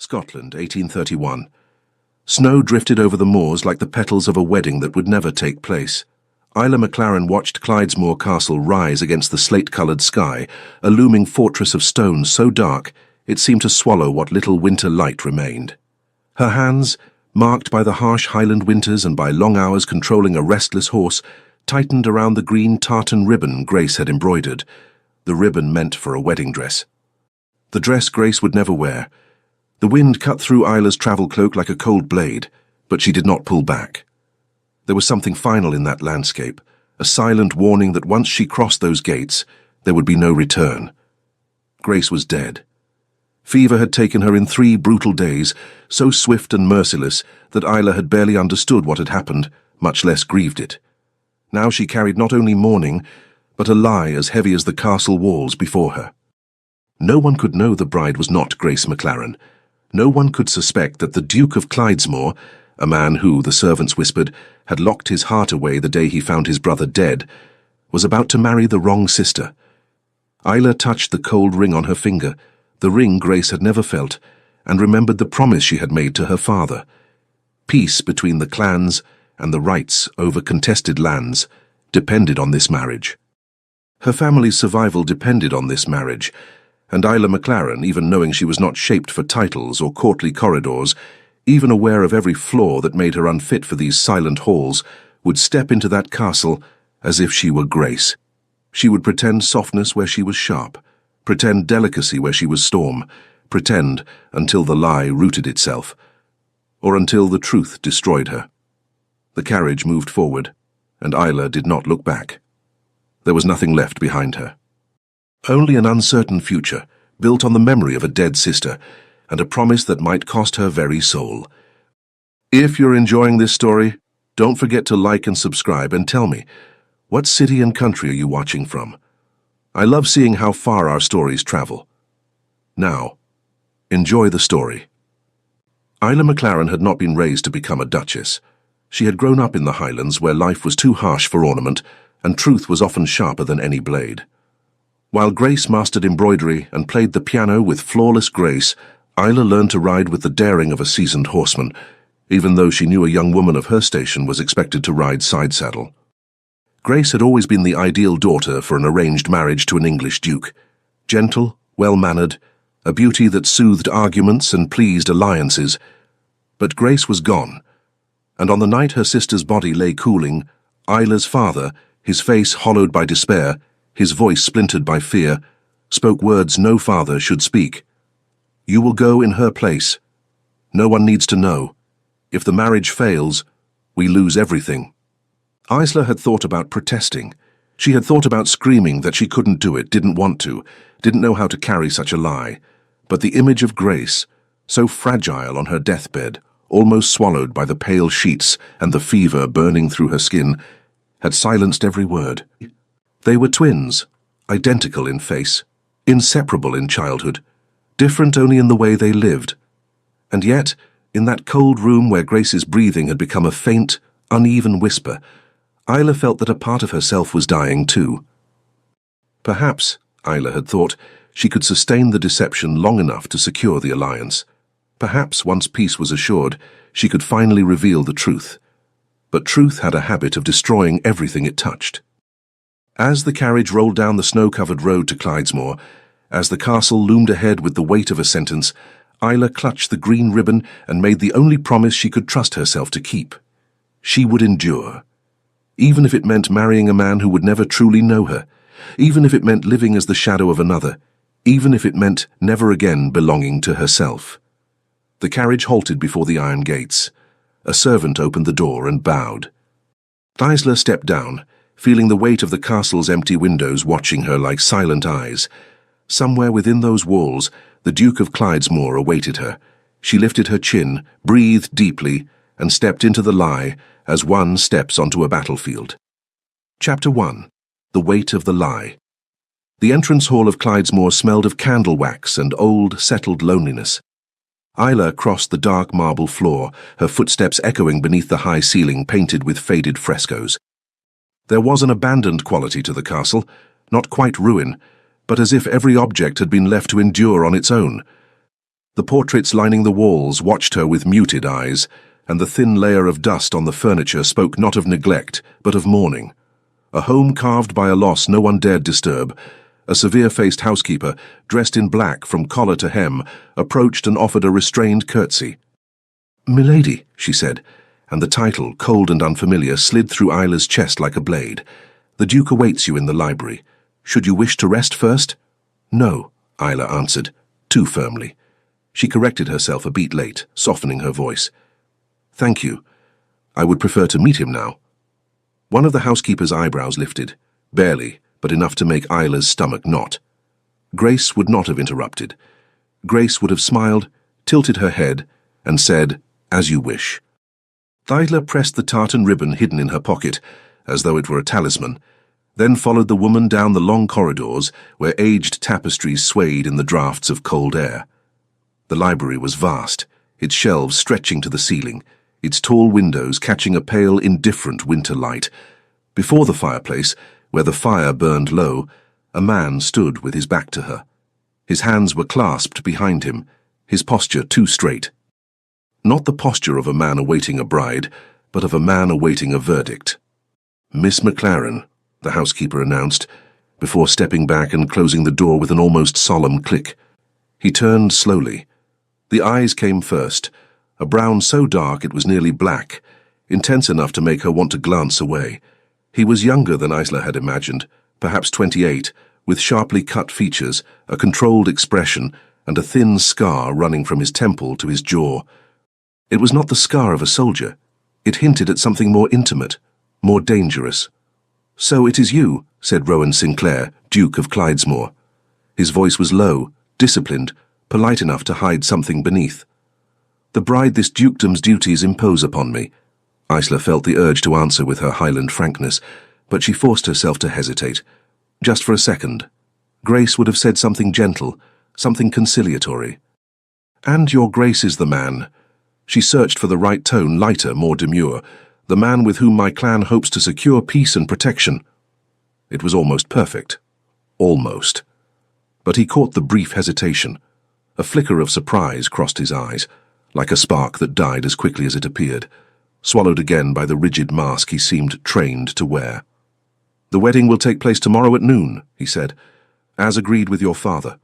Scotland, 1831. Snow drifted over the moors like the petals of a wedding that would never take place. Isla Maclaren watched Clydesmore Castle rise against the slate-coloured sky, a looming fortress of stone so dark it seemed to swallow what little winter light remained. Her hands, marked by the harsh Highland winters and by long hours controlling a restless horse, tightened around the green tartan ribbon Grace had embroidered, the ribbon meant for a wedding dress. The dress Grace would never wear. The wind cut through Isla's travel cloak like a cold blade, but she did not pull back. There was something final in that landscape, a silent warning that once she crossed those gates, there would be no return. Grace was dead. Fever had taken her in 3 brutal days, so swift and merciless that Isla had barely understood what had happened, much less grieved it. Now she carried not only mourning, but a lie as heavy as the castle walls before her. No one could know the bride was not Grace Maclaren. No one could suspect that the Duke of Clydesmore, a man who, the servants whispered, had locked his heart away the day he found his brother dead, was about to marry the wrong sister. Isla touched the cold ring on her finger, the ring Grace had never felt, and remembered the promise she had made to her father. Peace between the clans and the rights over contested lands depended on this marriage. Her family's survival depended on this marriage, and Isla Maclaren, even knowing she was not shaped for titles or courtly corridors, even aware of every flaw that made her unfit for these silent halls, would step into that castle as if she were Grace. She would pretend softness where she was sharp, pretend delicacy where she was storm, pretend until the lie rooted itself, or until the truth destroyed her. The carriage moved forward, and Isla did not look back. There was nothing left behind her. Only an uncertain future, built on the memory of a dead sister, and a promise that might cost her very soul. If you're enjoying this story, don't forget to like and subscribe and tell me, what city and country are you watching from? I love seeing how far our stories travel. Now, enjoy the story. Isla Maclaren had not been raised to become a duchess. She had grown up in the Highlands where life was too harsh for ornament, and truth was often sharper than any blade. While Grace mastered embroidery and played the piano with flawless grace, Isla learned to ride with the daring of a seasoned horseman, even though she knew a young woman of her station was expected to ride side-saddle. Grace had always been the ideal daughter for an arranged marriage to an English duke. Gentle, well-mannered, a beauty that soothed arguments and pleased alliances. But Grace was gone, and on the night her sister's body lay cooling, Isla's father, his face hollowed by despair, his voice splintered by fear, spoke words no father should speak. "You will go in her place. No one needs to know. If the marriage fails, we lose everything." Isla had thought about protesting. She had thought about screaming that she couldn't do it, didn't want to, didn't know how to carry such a lie. But the image of Grace, so fragile on her deathbed, almost swallowed by the pale sheets and the fever burning through her skin, had silenced every word. They were twins, identical in face, inseparable in childhood, different only in the way they lived. And yet, in that cold room where Grace's breathing had become a faint, uneven whisper, Isla felt that a part of herself was dying too. Perhaps, Isla had thought, she could sustain the deception long enough to secure the alliance. Perhaps, once peace was assured, she could finally reveal the truth. But truth had a habit of destroying everything it touched. As the carriage rolled down the snow-covered road to Clydesmore, as the castle loomed ahead with the weight of a sentence, Isla clutched the green ribbon and made the only promise she could trust herself to keep. She would endure. Even if it meant marrying a man who would never truly know her, even if it meant living as the shadow of another, even if it meant never again belonging to herself. The carriage halted before the iron gates. A servant opened the door and bowed. Isla stepped down, feeling the weight of the castle's empty windows watching her like silent eyes. Somewhere within those walls, the Duke of Clydesmore awaited her. She lifted her chin, breathed deeply, and stepped into the lie as one steps onto a battlefield. Chapter 1. The Weight of the Lie. The entrance hall of Clydesmore smelled of candle wax and old, settled loneliness. Isla crossed the dark marble floor, her footsteps echoing beneath the high ceiling painted with faded frescoes. There was an abandoned quality to the castle, not quite ruin, but as if every object had been left to endure on its own. The portraits lining the walls watched her with muted eyes, and the thin layer of dust on the furniture spoke not of neglect, but of mourning. A home carved by a loss no one dared disturb. A severe-faced housekeeper, dressed in black from collar to hem, approached and offered a restrained curtsy. "Milady," she said, and the title, cold and unfamiliar, slid through Isla's chest like a blade. "The Duke awaits you in the library. Should you wish to rest first?" "No," Isla answered, too firmly. She corrected herself a beat late, softening her voice. "Thank you. I would prefer to meet him now." One of the housekeeper's eyebrows lifted, barely, but enough to make Isla's stomach knot. Grace would not have interrupted. Grace would have smiled, tilted her head, and said, "As you wish." Isla pressed the tartan ribbon hidden in her pocket, as though it were a talisman, then followed the woman down the long corridors where aged tapestries swayed in the draughts of cold air. The library was vast, its shelves stretching to the ceiling, its tall windows catching a pale, indifferent winter light. Before the fireplace, where the fire burned low, a man stood with his back to her. His hands were clasped behind him, his posture too straight. Not the posture of a man awaiting a bride, but of a man awaiting a verdict. "Miss McLaren," the housekeeper announced, before stepping back and closing the door with an almost solemn click. He turned slowly. The eyes came first, a brown so dark it was nearly black, intense enough to make her want to glance away. He was younger than Isla had imagined, perhaps 28, with sharply cut features, a controlled expression, and a thin scar running from his temple to his jaw. It was not the scar of a soldier. It hinted at something more intimate, more dangerous. "So it is you," said Rowan Sinclair, Duke of Clydesmore. His voice was low, disciplined, polite enough to hide something beneath. "The bride this dukedom's duties impose upon me." Isla felt the urge to answer with her Highland frankness, but she forced herself to hesitate. Just for a second. Grace would have said something gentle, something conciliatory. "And your Grace is the man." She searched for the right tone, lighter, more demure. "The man with whom my clan hopes to secure peace and protection." It was almost perfect. Almost. But he caught the brief hesitation. A flicker of surprise crossed his eyes, like a spark that died as quickly as it appeared, swallowed again by the rigid mask he seemed trained to wear. "The wedding will take place tomorrow at noon," he said, "as agreed with your father."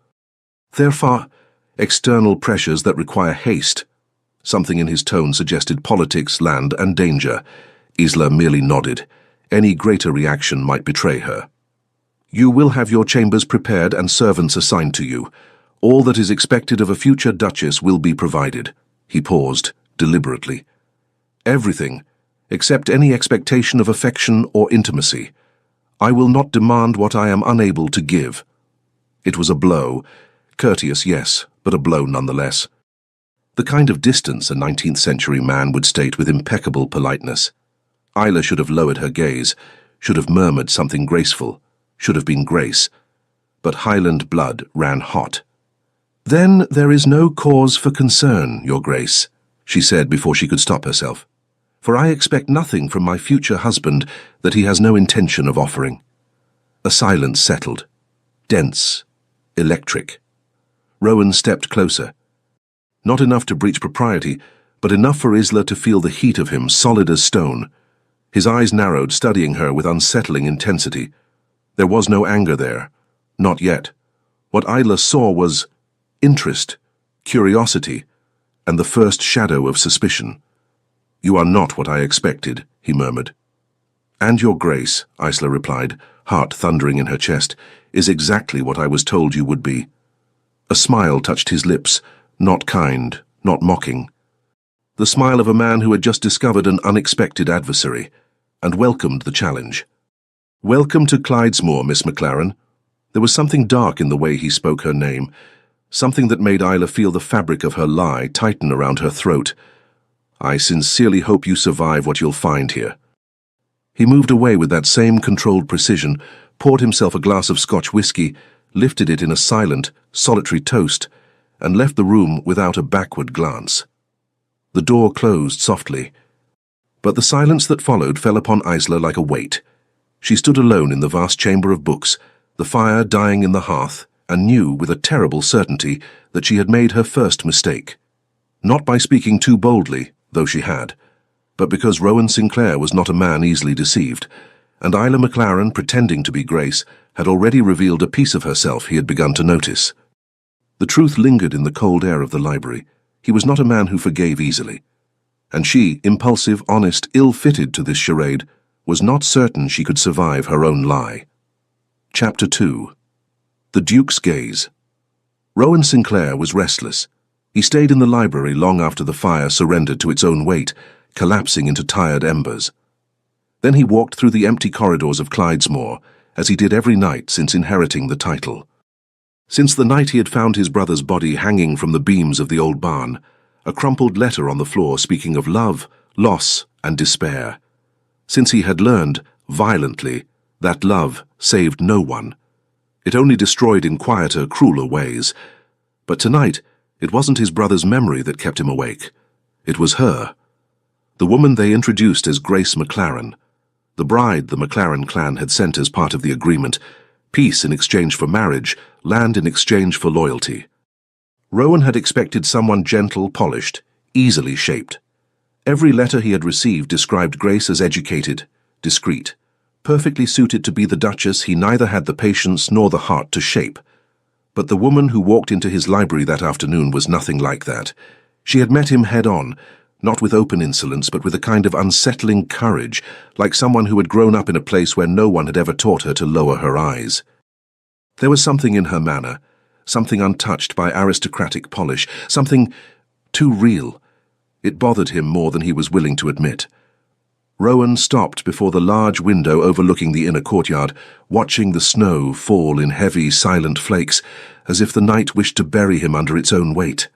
"Therefore, external pressures that require haste." Something in his tone suggested politics, land, and danger. Isla merely nodded. Any greater reaction might betray her. "You will have your chambers prepared and servants assigned to you. All that is expected of a future duchess will be provided." He paused, deliberately. "Everything, except any expectation of affection or intimacy. I will not demand what I am unable to give." It was a blow. Courteous, yes, but a blow nonetheless. The kind of distance a 19th-century man would state with impeccable politeness. Isla should have lowered her gaze, should have murmured something graceful, should have been Grace. But Highland blood ran hot. "Then there is no cause for concern, Your Grace," she said before she could stop herself. "For I expect nothing from my future husband that he has no intention of offering." A silence settled. Dense. Electric. Rowan stepped closer. Not enough to breach propriety, but enough for Isla to feel the heat of him solid as stone. His eyes narrowed, studying her with unsettling intensity. There was no anger there. Not yet. What Isla saw was interest, curiosity, and the first shadow of suspicion. "You are not what I expected," he murmured. "And your Grace," Isla replied, heart thundering in her chest, "is exactly what I was told you would be." A smile touched his lips, not kind, not mocking. The smile of a man who had just discovered an unexpected adversary, and welcomed the challenge. "Welcome to Clydesmore, Miss McLaren." There was something dark in the way he spoke her name, something that made Isla feel the fabric of her lie tighten around her throat. "I sincerely hope you survive what you'll find here." He moved away with that same controlled precision, poured himself a glass of Scotch whisky, lifted it in a silent, solitary toast, and left the room without a backward glance. The door closed softly, but the silence that followed fell upon Isla like a weight. She stood alone in the vast chamber of books, the fire dying in the hearth, and knew with a terrible certainty that she had made her first mistake. Not by speaking too boldly, though she had, but because Rowan Sinclair was not a man easily deceived, and Isla McLaren, pretending to be Grace, had already revealed a piece of herself he had begun to notice. The truth lingered in the cold air of the library. He was not a man who forgave easily. And she, impulsive, honest, ill-fitted to this charade, was not certain she could survive her own lie. Chapter 2. The Duke's Gaze. Rowan Sinclair was restless. He stayed in the library long after the fire surrendered to its own weight, collapsing into tired embers. Then he walked through the empty corridors of Clydesmore, as he did every night since inheriting the title. Since the night he had found his brother's body hanging from the beams of the old barn, a crumpled letter on the floor speaking of love, loss, and despair. Since he had learned, violently, that love saved no one. It only destroyed in quieter, crueler ways. But tonight, it wasn't his brother's memory that kept him awake. It was her. The woman they introduced as Grace McLaren. The bride the McLaren clan had sent as part of the agreement. Peace in exchange for marriage, land in exchange for loyalty. Rowan had expected someone gentle, polished, easily shaped. Every letter he had received described Grace as educated, discreet, perfectly suited to be the Duchess he neither had the patience nor the heart to shape. But the woman who walked into his library that afternoon was nothing like that. She had met him head-on, not with open insolence, but with a kind of unsettling courage, like someone who had grown up in a place where no one had ever taught her to lower her eyes. There was something in her manner, something untouched by aristocratic polish, something too real. It bothered him more than he was willing to admit. Rowan stopped before the large window overlooking the inner courtyard, watching the snow fall in heavy, silent flakes, as if the night wished to bury him under its own weight.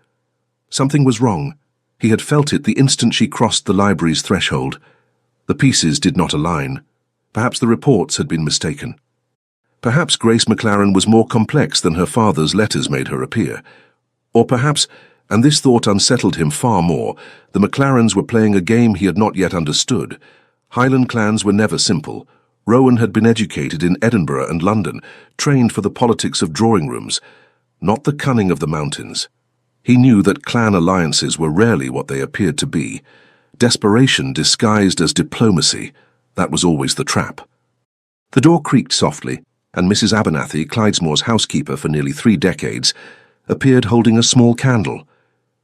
Something was wrong. He had felt it the instant she crossed the library's threshold. The pieces did not align. Perhaps the reports had been mistaken. Perhaps Grace McLaren was more complex than her father's letters made her appear. Or perhaps, and this thought unsettled him far more, the McLarens were playing a game he had not yet understood. Highland clans were never simple. Rowan had been educated in Edinburgh and London, trained for the politics of drawing rooms, not the cunning of the mountains. He knew that clan alliances were rarely what they appeared to be. Desperation disguised as diplomacy, that was always the trap. The door creaked softly, and Mrs. Abernathy, Clydesmore's housekeeper for nearly 3 decades, appeared holding a small candle.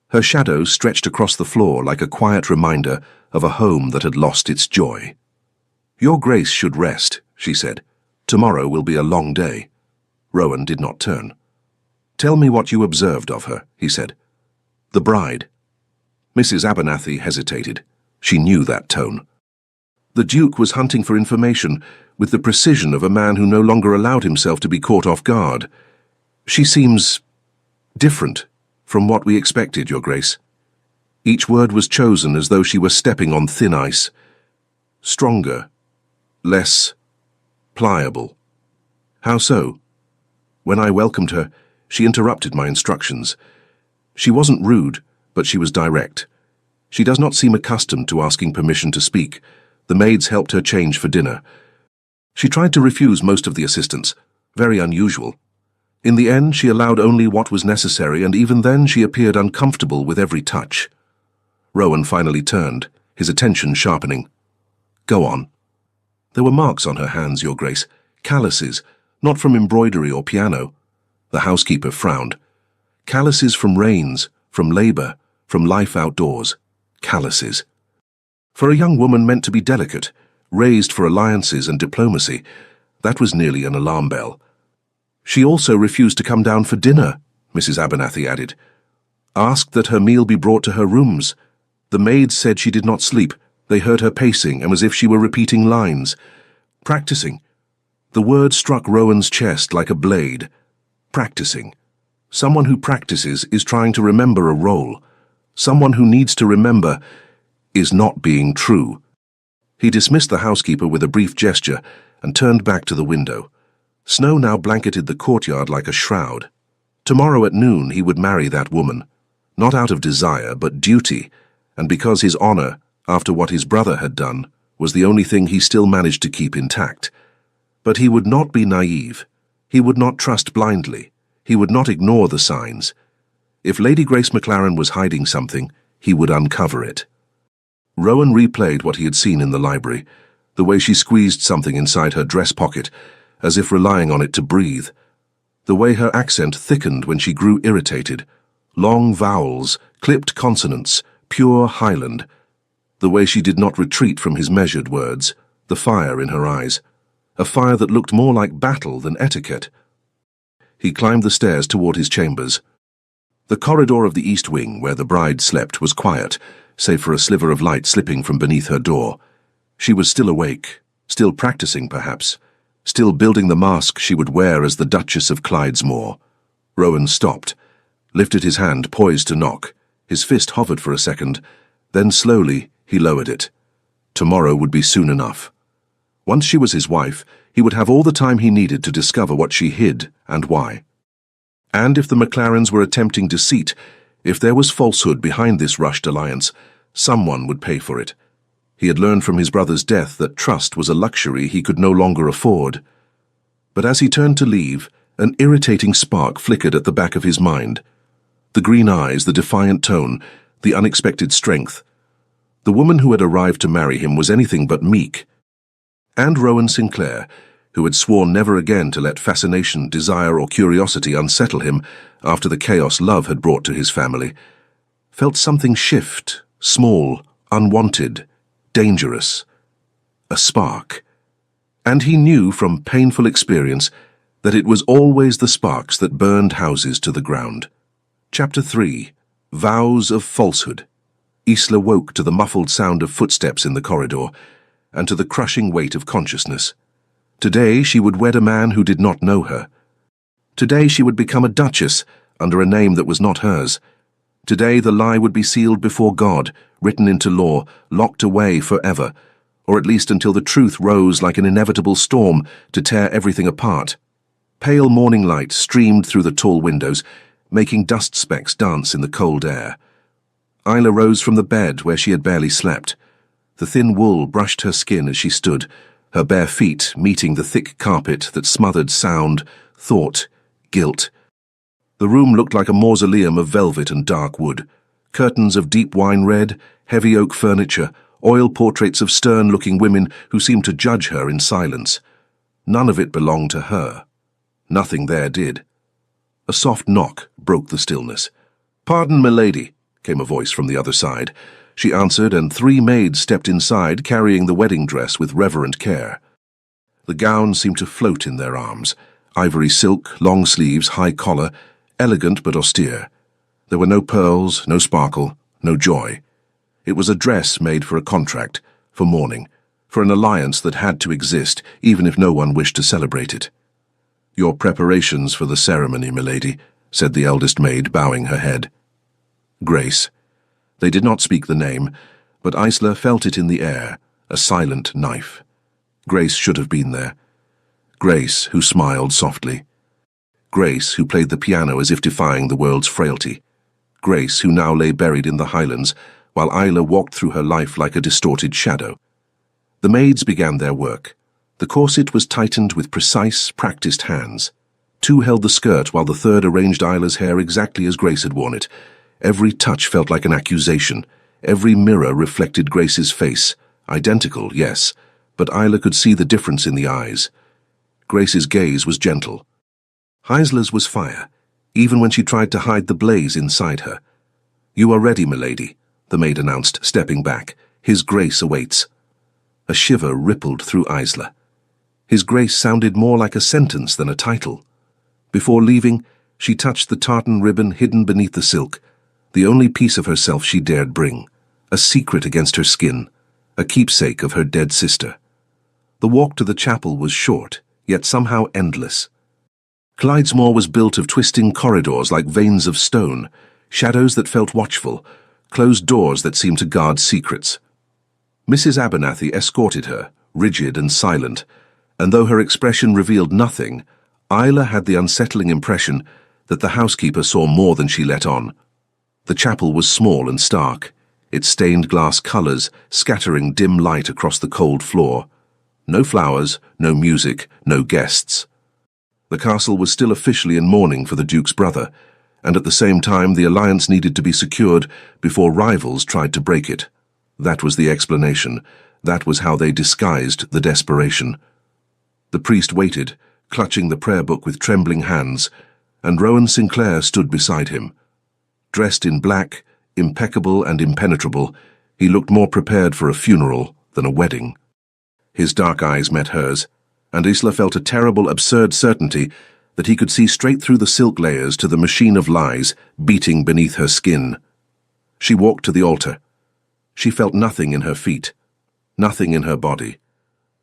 Her shadow stretched across the floor like a quiet reminder of a home that had lost its joy. "Your Grace should rest," she said. "Tomorrow will be a long day." Rowan did not turn. "Tell me what you observed of her," he said. "The bride." Mrs. Abernathy hesitated. She knew that tone. The Duke was hunting for information with the precision of a man who no longer allowed himself to be caught off guard. "She seems different from what we expected, Your Grace." Each word was chosen as though she were stepping on thin ice. "Stronger, less pliable." "How so?" "When I welcomed her, she interrupted my instructions. She wasn't rude, but she was direct. She does not seem accustomed to asking permission to speak. The maids helped her change for dinner. She tried to refuse most of the assistance, very unusual. In the end, she allowed only what was necessary, and even then she appeared uncomfortable with every touch." Rowan finally turned, his attention sharpening. "Go on." "There were marks on her hands, Your Grace, calluses, not from embroidery or piano." The housekeeper frowned. "Calluses from rains, from labor, from life outdoors. Calluses. For a young woman meant to be delicate, raised for alliances and diplomacy, that was nearly an alarm bell." "She also refused to come down for dinner," Mrs. Abernathy added. "Asked that her meal be brought to her rooms. The maids said she did not sleep. They heard her pacing, and as if she were repeating lines. Practicing." The word struck Rowan's chest like a blade. Practicing. Someone who practices is trying to remember a role. Someone who needs to remember is not being true. He dismissed the housekeeper with a brief gesture and turned back to the window. Snow now blanketed the courtyard like a shroud. Tomorrow at noon he would marry that woman, not out of desire but duty, and because his honor, after what his brother had done, was the only thing he still managed to keep intact. But he would not be naive. He would not trust blindly. He would not ignore the signs. If Lady Grace McLaren was hiding something, he would uncover it. Rowan replayed what he had seen in the library, the way she squeezed something inside her dress pocket, as if relying on it to breathe. The way her accent thickened when she grew irritated. Long vowels, clipped consonants, pure Highland. The way she did not retreat from his measured words, the fire in her eyes. A fire that looked more like battle than etiquette. He climbed the stairs toward his chambers. The corridor of the east wing, where the bride slept, was quiet, save for a sliver of light slipping from beneath her door. She was still awake, still practicing perhaps, still building the mask she would wear as the Duchess of Clydesmore. Rowan stopped, lifted his hand poised to knock. His fist hovered for a second, then slowly he lowered it. Tomorrow would be soon enough. Once she was his wife, he would have all the time he needed to discover what she hid and why. And if the McLarens were attempting deceit, if there was falsehood behind this rushed alliance, someone would pay for it. He had learned from his brother's death that trust was a luxury he could no longer afford. But as he turned to leave, an irritating spark flickered at the back of his mind. The green eyes, the defiant tone, the unexpected strength. The woman who had arrived to marry him was anything but meek. And Rowan Sinclair, who had sworn never again to let fascination, desire, or curiosity unsettle him after the chaos love had brought to his family, felt something shift, small, unwanted, dangerous. A spark. And he knew from painful experience that it was always the sparks that burned houses to the ground. Chapter 3. Vows of Falsehood. Isla woke to the muffled sound of footsteps in the corridor, and to the crushing weight of consciousness. Today she would wed a man who did not know her. Today she would become a duchess under a name that was not hers. Today the lie would be sealed before God, written into law, locked away forever, or at least until the truth rose like an inevitable storm to tear everything apart. Pale morning light streamed through the tall windows, making dust specks dance in the cold air. Isla rose from the bed where she had barely slept. The thin wool brushed her skin as she stood, her bare feet meeting the thick carpet that smothered sound, thought, guilt. The room looked like a mausoleum of velvet and dark wood, curtains of deep wine red, heavy oak furniture, oil portraits of stern-looking women who seemed to judge her in silence. None of it belonged to her. Nothing there did. A soft knock broke the stillness. "Pardon, milady," came a voice from the other side. She answered, and 3 maids stepped inside, carrying the wedding dress with reverent care. The gown seemed to float in their arms. Ivory silk, long sleeves, high collar, elegant but austere. There were no pearls, no sparkle, no joy. It was a dress made for a contract, for mourning, for an alliance that had to exist, even if no one wished to celebrate it. "Your preparations for the ceremony, milady," said the eldest maid, bowing her head. Grace. They did not speak the name, but Isla felt it in the air, a silent knife. Grace should have been there. Grace, who smiled softly. Grace, who played the piano as if defying the world's frailty. Grace, who now lay buried in the Highlands, while Isla walked through her life like a distorted shadow. The maids began their work. The corset was tightened with precise, practiced hands. 2 held the skirt, while the 3rd arranged Isla's hair exactly as Grace had worn it. Every touch felt like an accusation. Every mirror reflected Grace's face. Identical, yes, but Isla could see the difference in the eyes. Grace's gaze was gentle. Isla's was fire, even when she tried to hide the blaze inside her. "You are ready, milady," the maid announced, stepping back. "His Grace awaits." A shiver rippled through Isla. His Grace sounded more like a sentence than a title. Before leaving, she touched the tartan ribbon hidden beneath the silk, the only piece of herself she dared bring, a secret against her skin, a keepsake of her dead sister. The walk to the chapel was short, yet somehow endless. Clydesmore was built of twisting corridors like veins of stone, shadows that felt watchful, closed doors that seemed to guard secrets. Mrs. Abernathy escorted her, rigid and silent, and though her expression revealed nothing, Isla had the unsettling impression that the housekeeper saw more than she let on. The chapel was small and stark, its stained glass colors scattering dim light across the cold floor. No flowers, no music, no guests. The castle was still officially in mourning for the Duke's brother, and at the same time the alliance needed to be secured before rivals tried to break it. That was the explanation. That was how they disguised the desperation. The priest waited, clutching the prayer book with trembling hands, and Rowan Sinclair stood beside him. Dressed in black, impeccable and impenetrable, he looked more prepared for a funeral than a wedding. His dark eyes met hers, and Isla felt a terrible, absurd certainty that he could see straight through the silk layers to the machine of lies beating beneath her skin. She walked to the altar. She felt nothing in her feet, nothing in her body,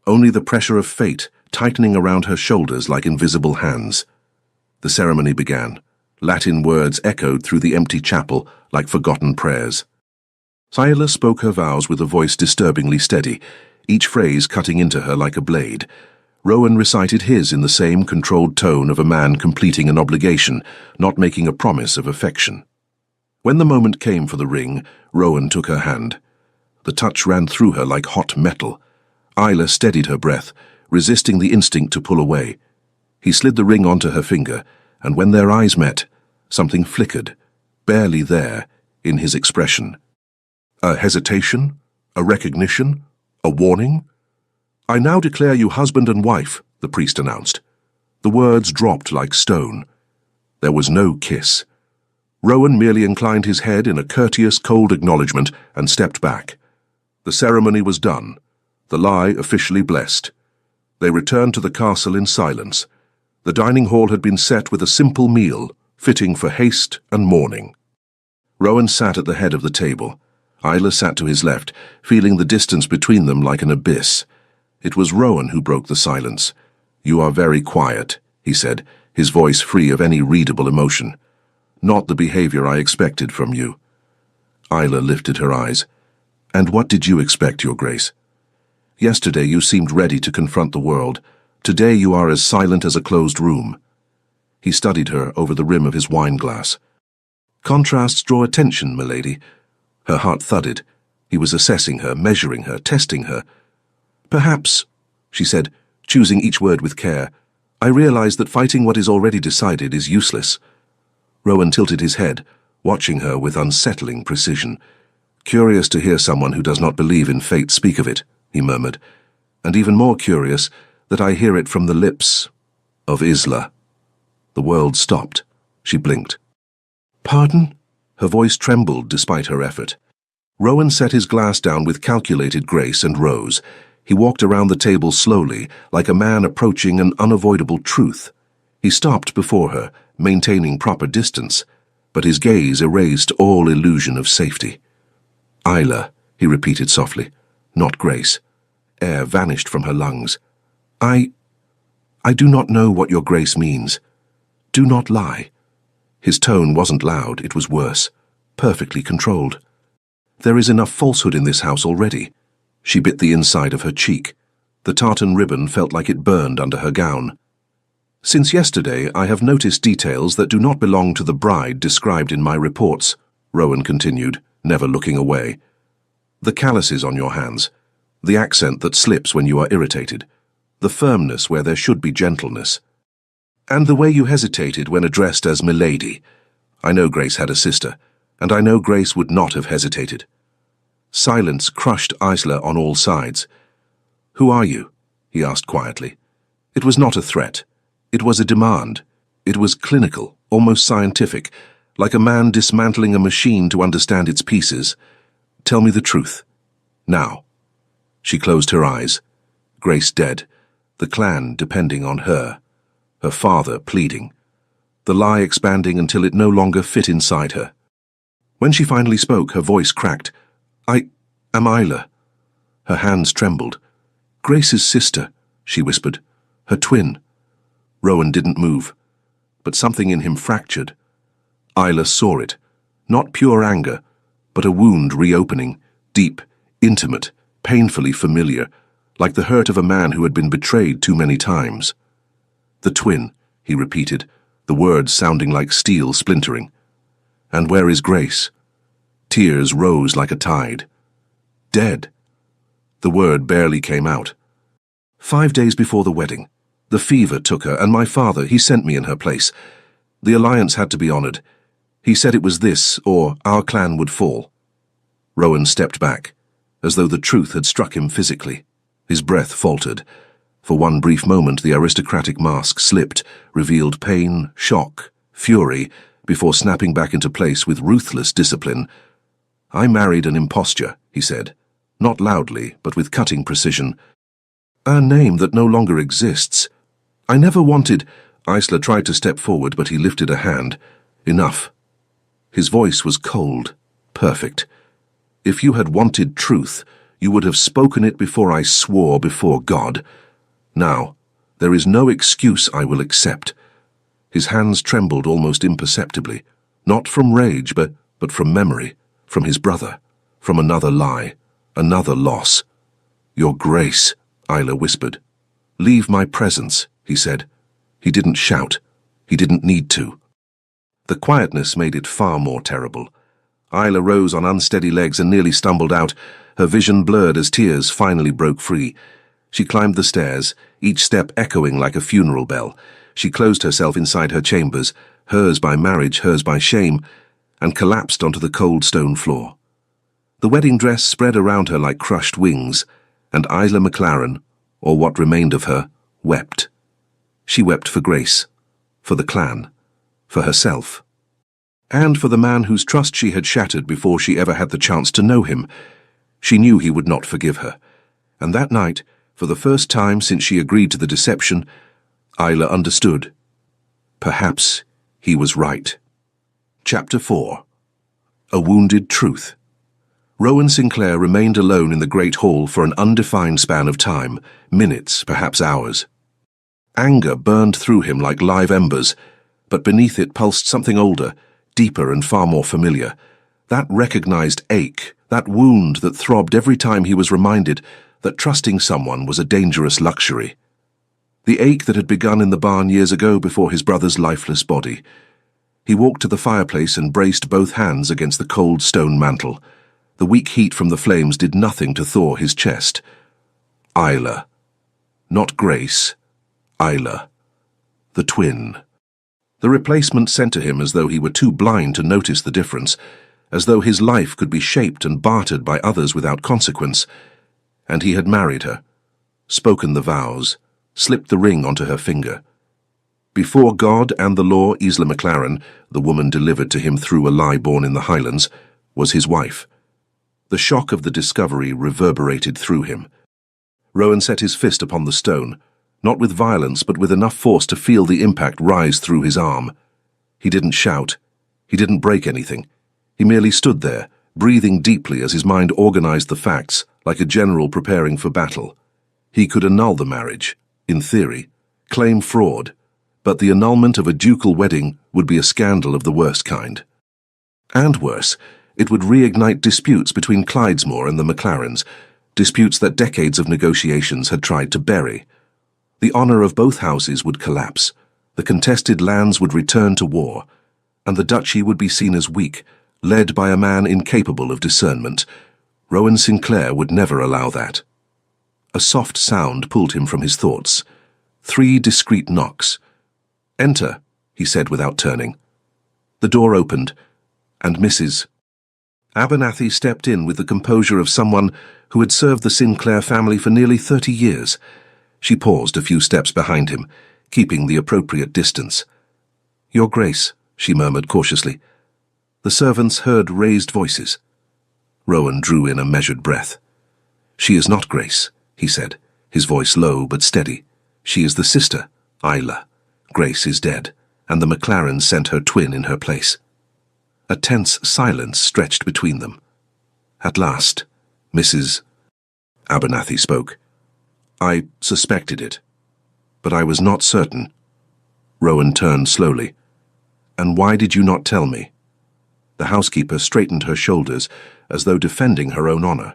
only the pressure of fate tightening around her shoulders like invisible hands. The ceremony began. Latin words echoed through the empty chapel like forgotten prayers. Isla spoke her vows with a voice disturbingly steady, each phrase cutting into her like a blade. Rowan recited his in the same controlled tone of a man completing an obligation, not making a promise of affection. When the moment came for the ring, Rowan took her hand. The touch ran through her like hot metal. Isla steadied her breath, resisting the instinct to pull away. He slid the ring onto her finger, and when their eyes met, something flickered, barely there, in his expression. A hesitation? A recognition? A warning? "I now declare you husband and wife," the priest announced. The words dropped like stone. There was no kiss. Rowan merely inclined his head in a courteous, cold acknowledgement and stepped back. The ceremony was done, the lie officially blessed. They returned to the castle in silence. The dining hall had been set with a simple meal, fitting for haste and mourning. Rowan sat at the head of the table. Isla sat to his left, feeling the distance between them like an abyss. It was Rowan who broke the silence. "You are very quiet," he said, his voice free of any readable emotion. "Not the behavior I expected from you." Isla lifted her eyes. "And what did you expect, Your Grace? Yesterday you seemed ready to confront the world. Today you are as silent as a closed room." He studied her over the rim of his wine-glass. "Contrasts draw attention, milady." Her heart thudded. He was assessing her, measuring her, testing her. "Perhaps," she said, choosing each word with care, "I realize that fighting what is already decided is useless." Rowan tilted his head, watching her with unsettling precision. "Curious to hear someone who does not believe in fate speak of it," he murmured, "and even more curious that I hear it from the lips of Isla." The world stopped. She blinked. "Pardon?" Her voice trembled despite her effort. Rowan set his glass down with calculated grace and rose. He walked around the table slowly, like a man approaching an unavoidable truth. He stopped before her, maintaining proper distance, but his gaze erased all illusion of safety. "Isla," he repeated softly, "not Grace." Air vanished from her lungs. I do not know what your Grace means. Do not lie." His tone wasn't loud, it was worse, perfectly controlled. "There is enough falsehood in this house already." She bit the inside of her cheek. The tartan ribbon felt like it burned under her gown. "Since yesterday, I have noticed details that do not belong to the bride described in my reports," Rowan continued, never looking away. "The calluses on your hands, the accent that slips when you are irritated, the firmness where there should be gentleness, and the way you hesitated when addressed as Milady. I know Grace had a sister, and I know Grace would not have hesitated." Silence crushed Isla on all sides. "Who are you?" he asked quietly. It was not a threat. It was a demand. It was clinical, almost scientific, like a man dismantling a machine to understand its pieces. "Tell me the truth. Now." She closed her eyes. Grace dead. The clan depending on her. Her father pleading. The lie expanding until it no longer fit inside her. When she finally spoke, her voice cracked. "I am Isla." Her hands trembled. "Grace's sister," she whispered. "Her twin." Rowan didn't move, but something in him fractured. Isla saw it. Not pure anger, but a wound reopening, deep, intimate, painfully familiar, like the hurt of a man who had been betrayed too many times. "The twin," he repeated, the words sounding like steel splintering. "And where is Grace?" Tears rose like a tide. "Dead." The word barely came out. 5 days before the wedding. The fever took her, and my father, he sent me in her place. The alliance had to be honored. He said it was this, or our clan would fall. Rowan stepped back, as though the truth had struck him physically. His breath faltered. For one brief moment the aristocratic mask slipped, revealed pain, shock, fury, before snapping back into place with ruthless discipline. "I married an imposture," he said, not loudly, but with cutting precision. "A name that no longer exists. I never wanted—" Isla tried to step forward, but he lifted a hand. "Enough." His voice was cold, perfect. "If you had wanted truth, you would have spoken it before I swore before God. Now, there is no excuse I will accept." His hands trembled almost imperceptibly, not from rage, but from memory, from his brother, from another lie, another loss. "Your Grace," Isla whispered. "Leave my presence," he said. He didn't shout. He didn't need to. The quietness made it far more terrible. Isla rose on unsteady legs and nearly stumbled out, her vision blurred as tears finally broke free. She climbed the stairs, each step echoing like a funeral bell. She closed herself inside her chambers, hers by marriage, hers by shame, and collapsed onto the cold stone floor. The wedding dress spread around her like crushed wings, and Isla McLaren, or what remained of her, wept. She wept for Grace, for the clan, for herself, and for the man whose trust she had shattered before she ever had the chance to know him. She knew he would not forgive her, and that night, for the first time since she agreed to the deception, Isla understood. Perhaps he was right. Chapter 4. A Wounded Truth. Rowan Sinclair remained alone in the great hall for an undefined span of time, minutes, perhaps hours. Anger burned through him like live embers, but beneath it pulsed something older, deeper and far more familiar. That recognized ache, that wound that throbbed every time he was reminded that trusting someone was a dangerous luxury. The ache that had begun in the barn years ago before his brother's lifeless body. He walked to the fireplace and braced both hands against the cold stone mantel. The weak heat from the flames did nothing to thaw his chest. Isla. Not Grace. Isla. The twin. The replacement sent to him as though he were too blind to notice the difference, as though his life could be shaped and bartered by others without consequence. And he had married her, spoken the vows, slipped the ring onto her finger. Before God and the law, Isla McLaren, the woman delivered to him through a lie born in the Highlands, was his wife. The shock of the discovery reverberated through him. Rowan set his fist upon the stone, not with violence but with enough force to feel the impact rise through his arm. He didn't shout. He didn't break anything. He merely stood there, breathing deeply as his mind organized the facts, like a general preparing for battle. He could annul the marriage, in theory, claim fraud, but the annulment of a ducal wedding would be a scandal of the worst kind. And worse, it would reignite disputes between Clydesmore and the McLarens, disputes that decades of negotiations had tried to bury. The honor of both houses would collapse, the contested lands would return to war, and the duchy would be seen as weak, led by a man incapable of discernment. Rowan Sinclair would never allow that. A soft sound pulled him from his thoughts. 3 discreet knocks. "Enter," he said without turning. The door opened, and Mrs. Abernathy stepped in with the composure of someone who had served the Sinclair family for nearly 30 years. She paused a few steps behind him, keeping the appropriate distance. "Your Grace," she murmured cautiously. The servants heard raised voices. Rowan drew in a measured breath. "She is not Grace," he said, his voice low but steady. "She is the sister, Isla. Grace is dead, and the McLarens sent her twin in her place." A tense silence stretched between them. At last, Mrs. Abernathy spoke. "I suspected it, but I was not certain." Rowan turned slowly. "And why did you not tell me?" The housekeeper straightened her shoulders, as though defending her own honor.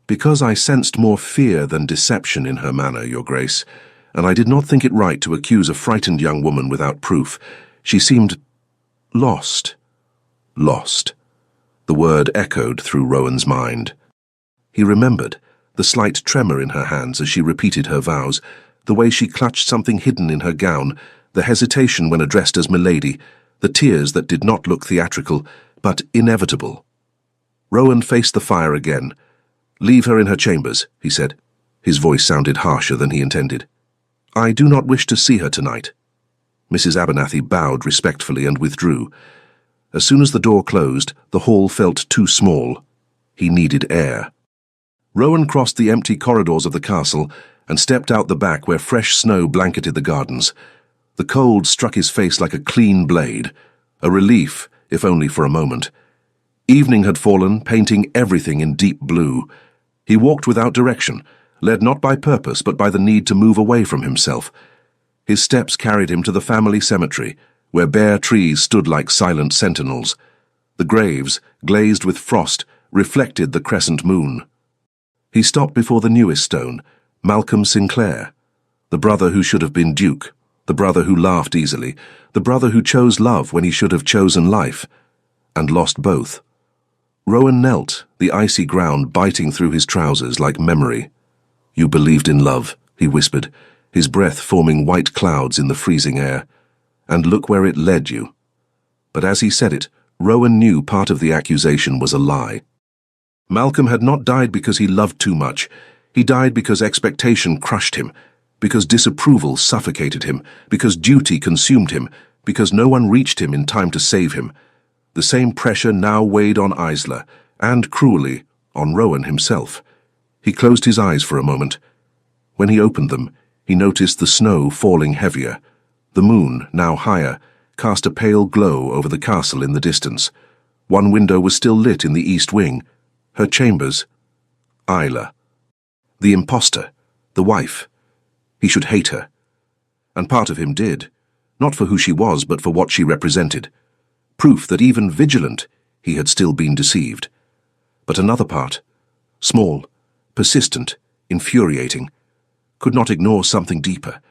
"Because I sensed more fear than deception in her manner, Your Grace, and I did not think it right to accuse a frightened young woman without proof. She seemed lost." Lost. The word echoed through Rowan's mind. He remembered the slight tremor in her hands as she repeated her vows, The way she clutched something hidden in her gown, the hesitation when addressed as Milady, the tears that did not look theatrical, but inevitable. Rowan faced the fire again. "Leave her in her chambers," he said. His voice sounded harsher than he intended. "I do not wish to see her tonight." Mrs. Abernathy bowed respectfully and withdrew. As soon as the door closed, the hall felt too small. He needed air. Rowan crossed the empty corridors of the castle and stepped out the back where fresh snow blanketed the gardens. The cold struck his face like a clean blade, a relief, if only for a moment. Evening had fallen, painting everything in deep blue. He walked without direction, led not by purpose but by the need to move away from himself. His steps carried him to the family cemetery, where bare trees stood like silent sentinels. The graves, glazed with frost, reflected the crescent moon. He stopped before the newest stone, Malcolm Sinclair, the brother who should have been Duke, the brother who laughed easily, the brother who chose love when he should have chosen life, and lost both. Rowan knelt, the icy ground biting through his trousers like memory. "You believed in love," he whispered, his breath forming white clouds in the freezing air. "And look where it led you." But as he said it, Rowan knew part of the accusation was a lie. Malcolm had not died because he loved too much. He died because expectation crushed him, because disapproval suffocated him, because duty consumed him, because no one reached him in time to save him. The same pressure now weighed on Isla, and cruelly, on Rowan himself. He closed his eyes for a moment. When he opened them, he noticed the snow falling heavier. The moon, now higher, cast a pale glow over the castle in the distance. One window was still lit in the east wing. Her chambers. Isla. The imposter. The wife. He should hate her. And part of him did. Not for who she was, but for what she represented. Proof that even vigilant, he had still been deceived. But another part, small, persistent, infuriating, could not ignore something deeper.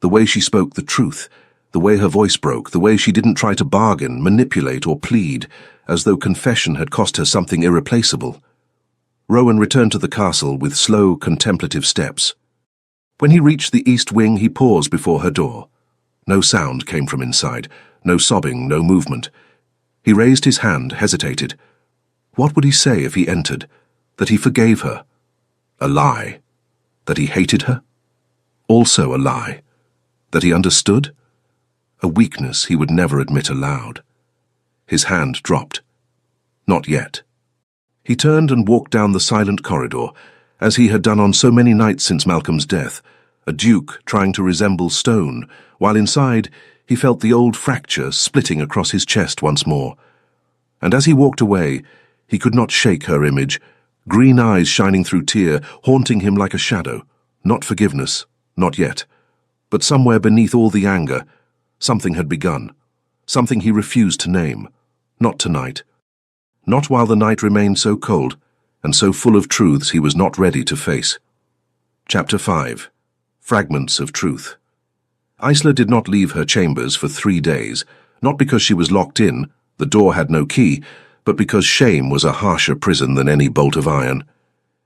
The way she spoke the truth, the way her voice broke, the way she didn't try to bargain, manipulate, or plead, as though confession had cost her something irreplaceable. Rowan returned to the castle with slow, contemplative steps. When he reached the east wing, he paused before her door. No sound came from inside, no sobbing, no movement. He raised his hand, hesitated. What would he say if he entered? That he forgave her? A lie. That he hated her? Also a lie. That he understood? A weakness he would never admit aloud. His hand dropped. Not yet. He turned and walked down the silent corridor, as he had done on so many nights since Malcolm's death, a duke trying to resemble stone, while inside he felt the old fracture splitting across his chest once more. And as he walked away, he could not shake her image, green eyes shining through tear, haunting him like a shadow. Not forgiveness, not yet. But somewhere beneath all the anger, something had begun. Something he refused to name. Not tonight. Not while the night remained so cold, and so full of truths he was not ready to face. Chapter 5. Fragments of Truth. Isla did not leave her chambers for 3 days, not because she was locked in, the door had no key, but because shame was a harsher prison than any bolt of iron.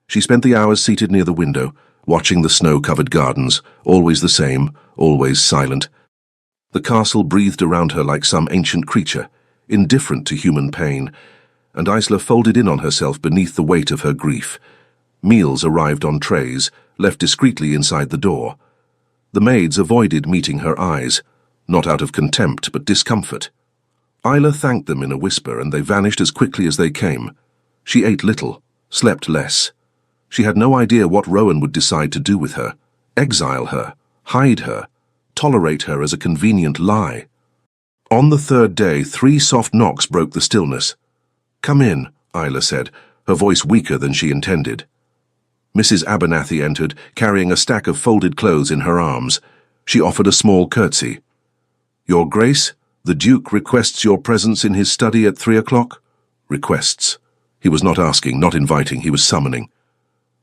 She spent the hours seated near the window, watching the snow-covered gardens, always the same, always silent. The castle breathed around her like some ancient creature, indifferent to human pain, and Isla folded in on herself beneath the weight of her grief. Meals arrived on trays, left discreetly inside the door. The maids avoided meeting her eyes, not out of contempt but discomfort. Isla thanked them in a whisper, and they vanished as quickly as they came. She ate little, slept less. She had no idea what Rowan would decide to do with her. Exile her, hide her, tolerate her as a convenient lie. On the third day, 3 soft knocks broke the stillness. "Come in," Isla said, her voice weaker than she intended. Mrs. Abernathy entered, carrying a stack of folded clothes in her arms. She offered a small curtsy. "Your Grace, the Duke requests your presence in his study at 3 o'clock?" Requests. He was not asking, not inviting, he was summoning.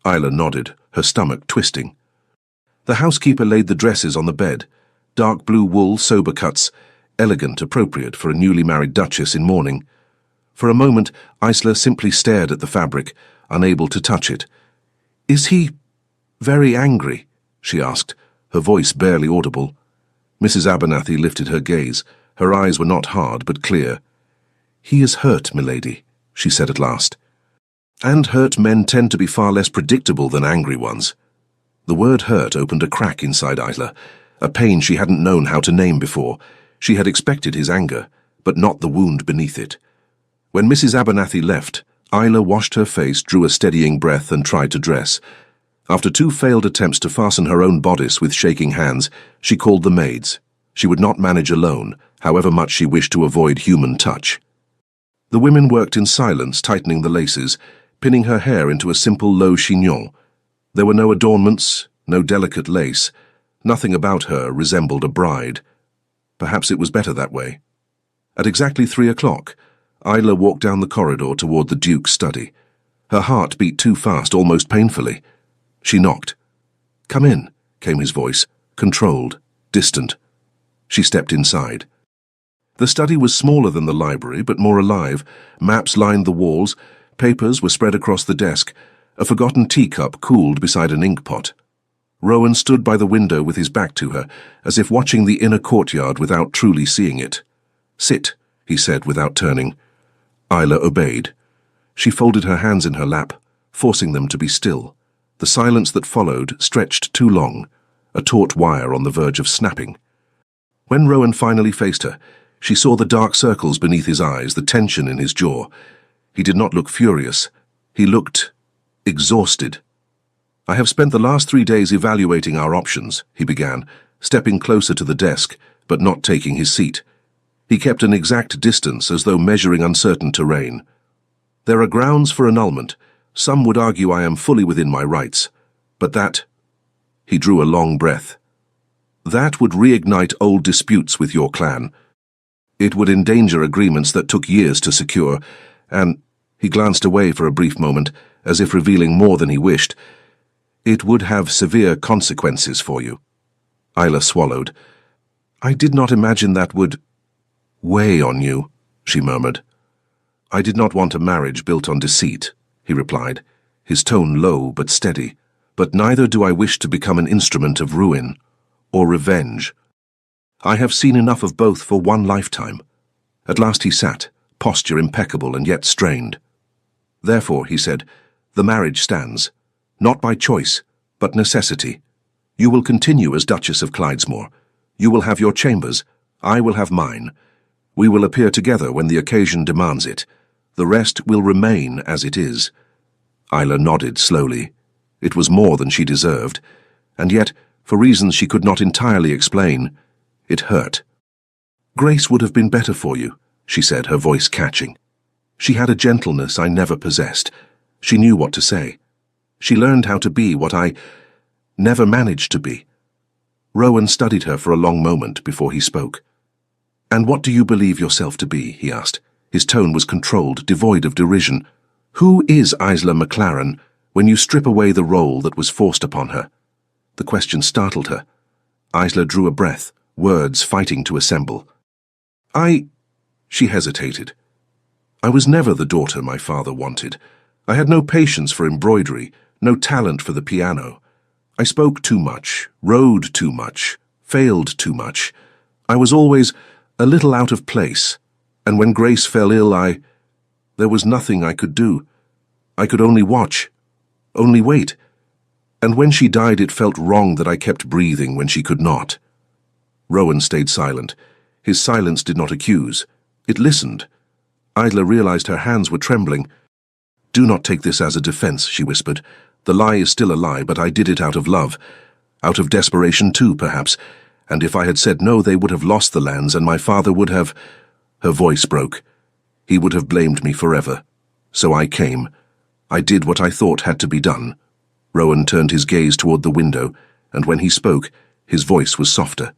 Isla nodded, her stomach twisting. The housekeeper laid the dresses on the bed. Dark blue wool, sober cuts, elegant, appropriate for a newly married duchess in mourning. For a moment, Isla simply stared at the fabric, unable to touch it. "Is he very angry?" she asked, her voice barely audible. Mrs. Abernathy lifted her gaze. Her eyes were not hard, but clear. "He is hurt, milady," she said at last. And hurt men tend to be far less predictable than angry ones. The word hurt opened a crack inside Isla, a pain she hadn't known how to name before. She had expected his anger, but not the wound beneath it. When Mrs. Abernathy left, Isla washed her face, drew a steadying breath, and tried to dress. After 2 failed attempts to fasten her own bodice with shaking hands, she called the maids. She would not manage alone, however much she wished to avoid human touch. The women worked in silence, tightening the laces, pinning her hair into a simple low chignon. There were no adornments, no delicate lace. Nothing about her resembled a bride. Perhaps it was better that way. At exactly 3 o'clock, Isla walked down the corridor toward the Duke's study. Her heart beat too fast, almost painfully. She knocked. "Come in," came his voice, controlled, distant. She stepped inside. The study was smaller than the library, but more alive. Maps lined the walls, papers were spread across the desk. A forgotten teacup cooled beside an ink pot. Rowan stood by the window with his back to her, as if watching the inner courtyard without truly seeing it. "Sit," he said without turning. Isla obeyed. She folded her hands in her lap, forcing them to be still. The silence that followed stretched too long, a taut wire on the verge of snapping. When Rowan finally faced her, she saw the dark circles beneath his eyes, the tension in his jaw. He did not look furious. He looked exhausted. "I have spent the last 3 days evaluating our options," he began, stepping closer to the desk, but not taking his seat. He kept an exact distance, as though measuring uncertain terrain. "There are grounds for annulment. Some would argue I am fully within my rights. But that—" He drew a long breath. "That would reignite old disputes with your clan. It would endanger agreements that took years to secure, and—" He glanced away for a brief moment, as if revealing more than he wished. "It would have severe consequences for you." Isla swallowed. "I did not imagine that would weigh on you," she murmured. "I did not want a marriage built on deceit," he replied, his tone low but steady. "But neither do I wish to become an instrument of ruin or revenge. I have seen enough of both for one lifetime." At last he sat, posture impeccable and yet strained. "Therefore," he said, "the marriage stands. Not by choice, but necessity. You will continue as Duchess of Clydesmore. You will have your chambers. I will have mine. We will appear together when the occasion demands it. The rest will remain as it is." Isla nodded slowly. It was more than she deserved, and yet, for reasons she could not entirely explain, it hurt. "Grace would have been better for you," she said, her voice catching. "She had a gentleness I never possessed. She knew what to say. She learned how to be what I never managed to be." Rowan studied her for a long moment before he spoke. "And what do you believe yourself to be?" he asked. His tone was controlled, devoid of derision. "Who is Isla McLaren when you strip away the role that was forced upon her?" The question startled her. Isla drew a breath, words fighting to assemble. She hesitated. "I was never the daughter my father wanted. I had no patience for embroidery, no talent for the piano. I spoke too much, rode too much, failed too much. I was always a little out of place, and when Grace fell ill, there was nothing I could do. I could only watch, only wait. And when she died, it felt wrong that I kept breathing when she could not." Rowan stayed silent. His silence did not accuse. It listened. Isla realized her hands were trembling. "Do not take this as a defense," she whispered. "The lie is still a lie, but I did it out of love. Out of desperation too, perhaps. And if I had said no, they would have lost the lands, and my father would have—" Her voice broke. "He would have blamed me forever. So I came. I did what I thought had to be done." Rowan turned his gaze toward the window, and when he spoke, his voice was softer.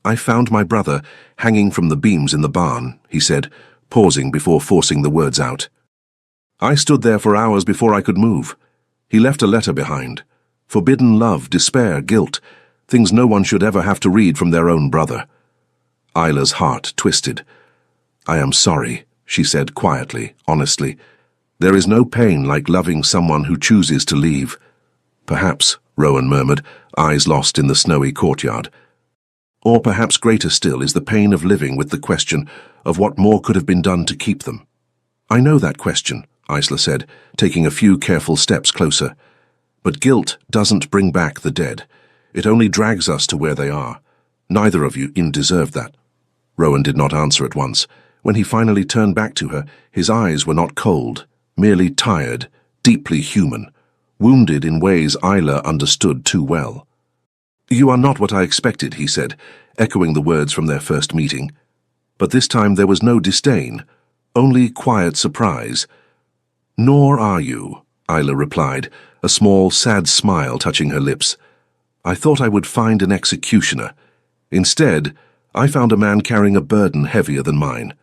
"I found my brother hanging from the beams in the barn," he said, pausing before forcing the words out. "I stood there for hours before I could move. He left a letter behind. Forbidden love, despair, guilt, things no one should ever have to read from their own brother." Isla's heart twisted. "I am sorry," she said quietly, honestly. "There is no pain like loving someone who chooses to leave. Perhaps Rowan murmured, eyes lost in the snowy courtyard. Or perhaps greater still is the pain of living with the question of what more could have been done to keep them. I know that question, Isla said, taking a few careful steps closer. But guilt doesn't bring back the dead. It only drags us to where they are. Neither of you deserved that. Rowan did not answer at once. When he finally turned back to her, his eyes were not cold, merely tired, deeply human, wounded in ways Isla understood too well. "You are not what I expected," he said, echoing the words from their first meeting. But this time there was no disdain, only quiet surprise. "Nor are you," Isla replied, a small, sad smile touching her lips. "I thought I would find an executioner. Instead, I found a man carrying a burden heavier than mine."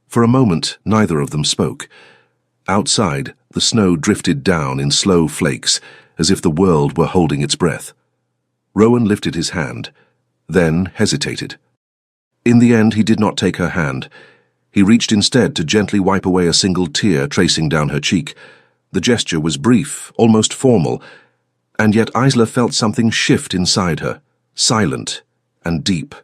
For a moment, neither of them spoke. Outside, the snow drifted down in slow flakes, as if the world were holding its breath. Rowan lifted his hand, then hesitated. In the end, he did not take her hand. He reached instead to gently wipe away a single tear tracing down her cheek. The gesture was brief, almost formal, and yet Isla felt something shift inside her, silent and deep.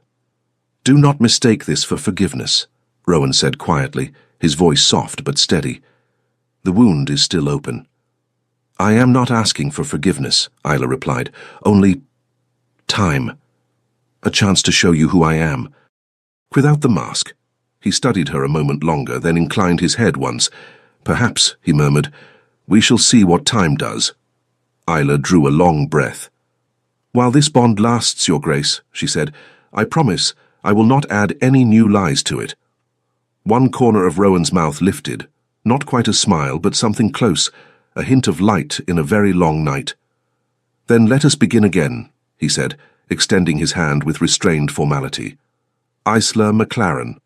"Do not mistake this for forgiveness," Rowan said quietly, his voice soft but steady. "The wound is still open." "I am not asking for forgiveness," Isla replied, "only time. A chance to show you who I am." Without the mask, he studied her a moment longer, then inclined his head once. "Perhaps," he murmured, "we shall see what time does." Isla drew a long breath. "While this bond lasts, Your Grace," she said, "I promise I will not add any new lies to it." One corner of Rowan's mouth lifted, not quite a smile, but something close, a hint of light in a very long night. "Then let us begin again," he said, extending his hand with restrained formality. "Isla McLaren,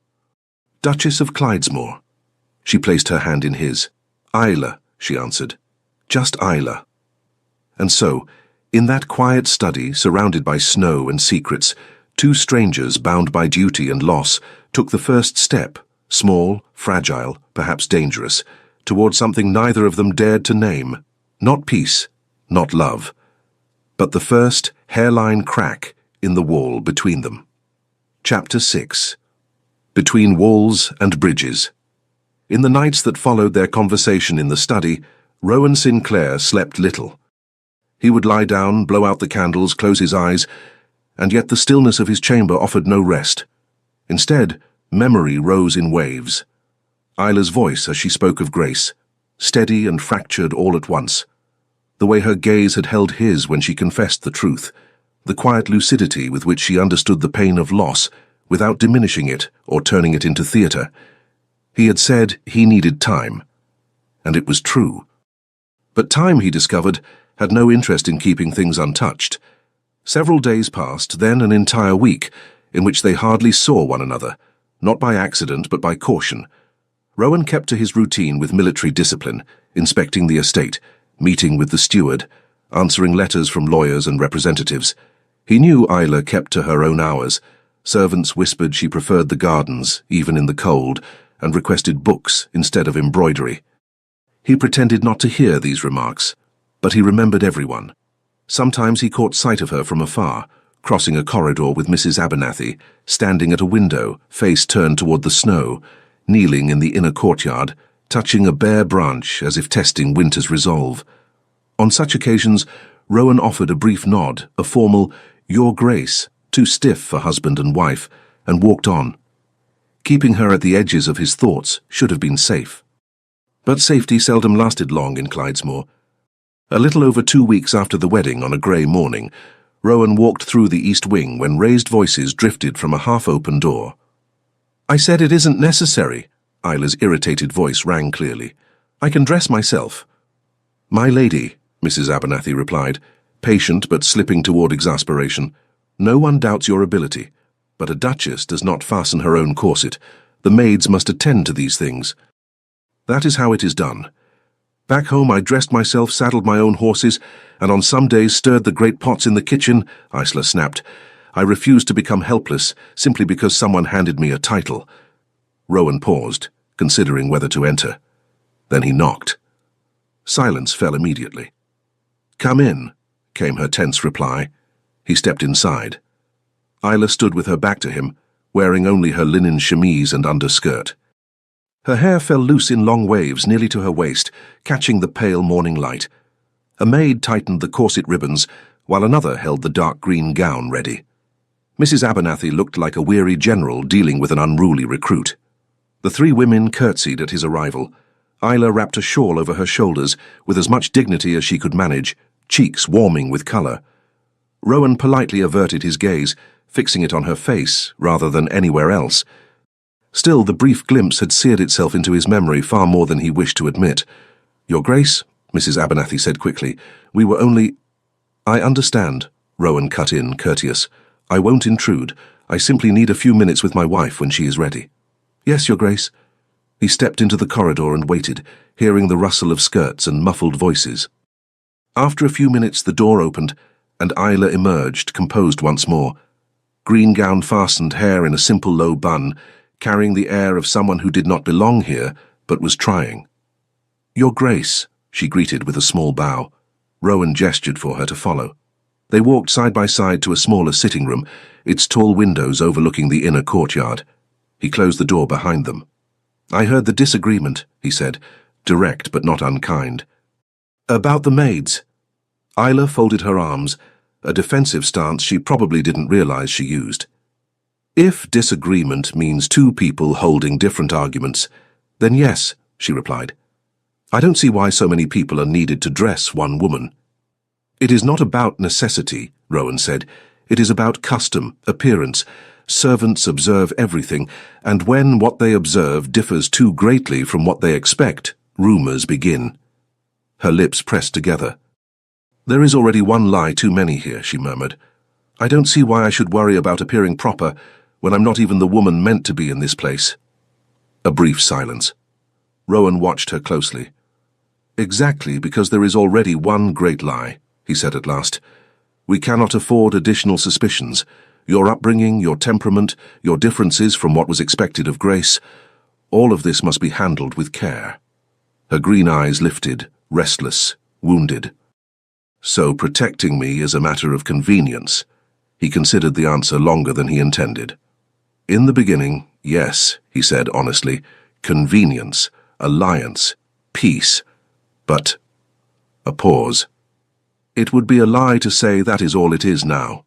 Duchess of Clydesmore." She placed her hand in his. "Isla," she answered. "Just Isla." And so, in that quiet study, surrounded by snow and secrets, two strangers bound by duty and loss took the first step, small, fragile, perhaps dangerous, toward something neither of them dared to name. Not peace, not love, but the first hairline crack in the wall between them. Chapter 6. Between Walls and Bridges. In the nights that followed their conversation in the study, Rowan Sinclair slept little. He would lie down, blow out the candles, close his eyes, and yet the stillness of his chamber offered no rest. Instead, memory rose in waves. Isla's voice as she spoke of Grace, steady and fractured all at once. The way her gaze had held his when she confessed the truth, the quiet lucidity with which she understood the pain of loss, without diminishing it or turning it into theatre. He had said he needed time, and it was true. But time, he discovered, had no interest in keeping things untouched. Several days passed, then an entire week, in which they hardly saw one another, not by accident but by caution. Rowan kept to his routine with military discipline, inspecting the estate, meeting with the steward, answering letters from lawyers and representatives. He knew Isla kept to her own hours. Servants whispered she preferred the gardens, even in the cold, and requested books instead of embroidery. He pretended not to hear these remarks, but he remembered everyone. Sometimes he caught sight of her from afar, crossing a corridor with Mrs. Abernathy, standing at a window, face turned toward the snow, kneeling in the inner courtyard, touching a bare branch as if testing winter's resolve. On such occasions, Rowan offered a brief nod, a formal, "Your Grace," too stiff for husband and wife, and walked on. Keeping her at the edges of his thoughts should have been safe. But safety seldom lasted long in Clydesmore. A little over 2 weeks after the wedding, on a grey morning, Rowan walked through the east wing when raised voices drifted from a half-open door. "I said it isn't necessary," Isla's irritated voice rang clearly. "I can dress myself." "My lady," Mrs. Abernathy replied, patient but slipping toward exasperation, "no one doubts your ability, but a duchess does not fasten her own corset. The maids must attend to these things. That is how it is done. Back home I dressed myself, saddled my own horses, and on some days stirred the great pots in the kitchen," Isla snapped. "I refused to become helpless simply because someone handed me a title." Rowan paused, considering whether to enter. Then he knocked. Silence fell immediately. "Come in," came her tense reply. He stepped inside. Isla stood with her back to him, wearing only her linen chemise and underskirt. Her hair fell loose in long waves nearly to her waist, catching the pale morning light. A maid tightened the corset ribbons, while another held the dark green gown ready. Mrs. Abernathy looked like a weary general dealing with an unruly recruit. The three women curtsied at his arrival. Isla wrapped a shawl over her shoulders with as much dignity as she could manage, cheeks warming with colour. Rowan politely averted his gaze, fixing it on her face rather than anywhere else. Still, the brief glimpse had seared itself into his memory far more than he wished to admit. "Your Grace," Mrs. Abernathy said quickly, "we were only—" "I understand," Rowan cut in, courteous. "I won't intrude. I simply need a few minutes with my wife when she is ready." "Yes, Your Grace." He stepped into the corridor and waited, hearing the rustle of skirts and muffled voices. After a few minutes the door opened, and Isla emerged, composed once more. Green gown fastened hair in a simple low bun, carrying the air of someone who did not belong here, but was trying. "Your Grace," she greeted with a small bow. Rowan gestured for her to follow. They walked side by side to a smaller sitting room, its tall windows overlooking the inner courtyard. He closed the door behind them. "I heard the disagreement," he said, direct but not unkind. "About the maids." Isla folded her arms, a defensive stance she probably didn't realize she used. "If disagreement means two people holding different arguments, then yes," she replied. "I don't see why so many people are needed to dress one woman." "It is not about necessity," Rowan said. "It is about custom, appearance. Servants observe everything, and when what they observe differs too greatly from what they expect, rumours begin." Her lips pressed together. "There is already one lie too many here," she murmured. "I don't see why I should worry about appearing proper when I'm not even the woman meant to be in this place." A brief silence. Rowan watched her closely. "Exactly because there is already one great lie," he said at last. "We cannot afford additional suspicions. Your upbringing, your temperament, your differences from what was expected of Grace, all of this must be handled with care." Her green eyes lifted, restless, wounded. "So protecting me is a matter of convenience." He considered the answer longer than he intended. "In the beginning, yes," he said honestly, "convenience, alliance, peace. But—" a pause. "It would be a lie to say that is all it is now."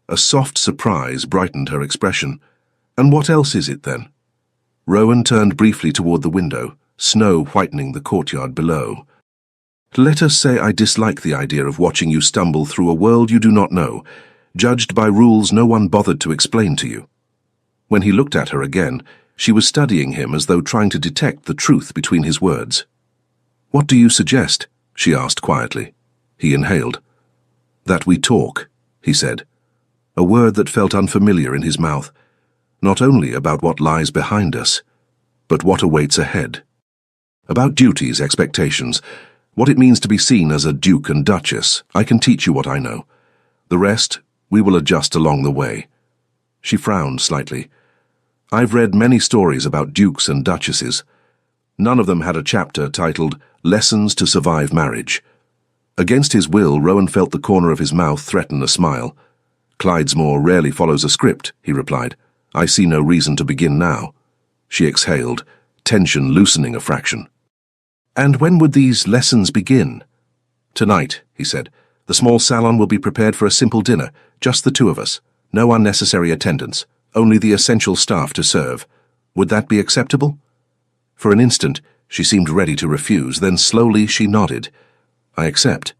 A soft surprise brightened her expression. "And what else is it, then?" Rowan turned briefly toward the window, snow whitening the courtyard below. "Let us say I dislike the idea of watching you stumble through a world you do not know, judged by rules no one bothered to explain to you." When he looked at her again, she was studying him as though trying to detect the truth between his words. "What do you suggest?" she asked quietly. He inhaled. "That we talk," he said, a word that felt unfamiliar in his mouth, not only about what lies behind us, but what awaits ahead. About duties, expectations, what it means to be seen as a duke and duchess. I can teach you what I know. The rest, we will adjust along the way." She frowned slightly. "I've read many stories about dukes and duchesses. None of them had a chapter titled Lessons to Survive Marriage." Against his will, Rowan felt the corner of his mouth threaten a smile. "Clydesmore rarely follows a script," he replied. "I see no reason to begin now." She exhaled, tension loosening a fraction. "And when would these lessons begin?" "Tonight," he said. "The small salon will be prepared for a simple dinner, just the two of us. No unnecessary attendance, only the essential staff to serve. Would that be acceptable?" For an instant, she seemed ready to refuse, then slowly she nodded. "I accept.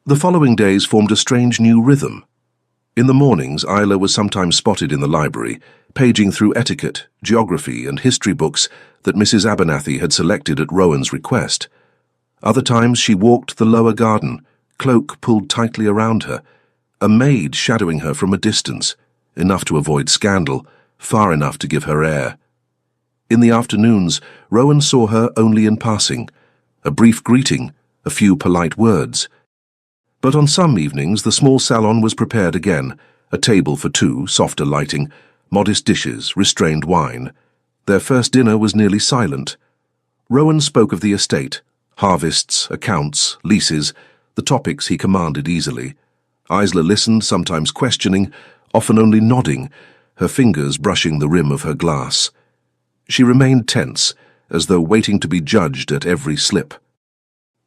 The following days formed a strange new rhythm. In the mornings, Isla was sometimes spotted in the library, paging through etiquette, geography, and history books that Mrs. Abernathy had selected at Rowan's request. Other times she walked the lower garden, cloak pulled tightly around her, a maid shadowing her from a distance, enough to avoid scandal, far enough to give her air. In the afternoons, Rowan saw her only in passing, a brief greeting, a few polite words. But on some evenings the small salon was prepared again, a table for two, softer lighting, modest dishes, restrained wine. Their first dinner was nearly silent. Rowan spoke of the estate, harvests, accounts, leases, The topics he commanded easily. Isla listened, sometimes questioning, often only nodding, her fingers brushing the rim of her glass. She remained tense, as though waiting to be judged at every slip.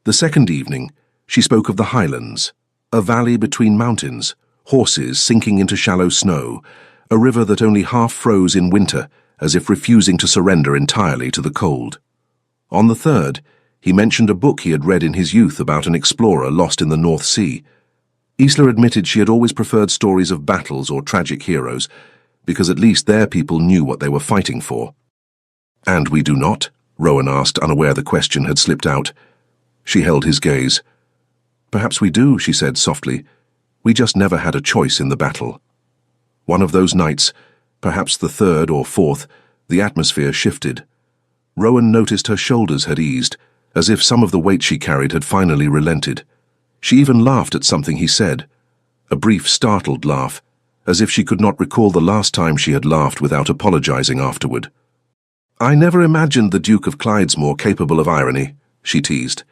The second evening, she spoke of the highlands, a valley between mountains, horses sinking into shallow snow, a river that only half froze in winter, as if refusing to surrender entirely to the cold. On the third, he mentioned a book he had read in his youth about an explorer lost in the North Sea. Isla admitted she had always preferred stories of battles or tragic heroes, because at least their people knew what they were fighting for. "And we do not?" Rowan asked, unaware the question had slipped out. She held his gaze. "Perhaps we do," she said softly. "We just never had a choice in the battle." One of those nights, perhaps the third or fourth, the atmosphere shifted. Rowan noticed her shoulders had eased, as if some of the weight she carried had finally relented. She even laughed at something he said, a brief startled laugh, as if she could not recall the last time she had laughed without apologizing afterward. "I never imagined the Duke of Clydesmore capable of irony," she teased.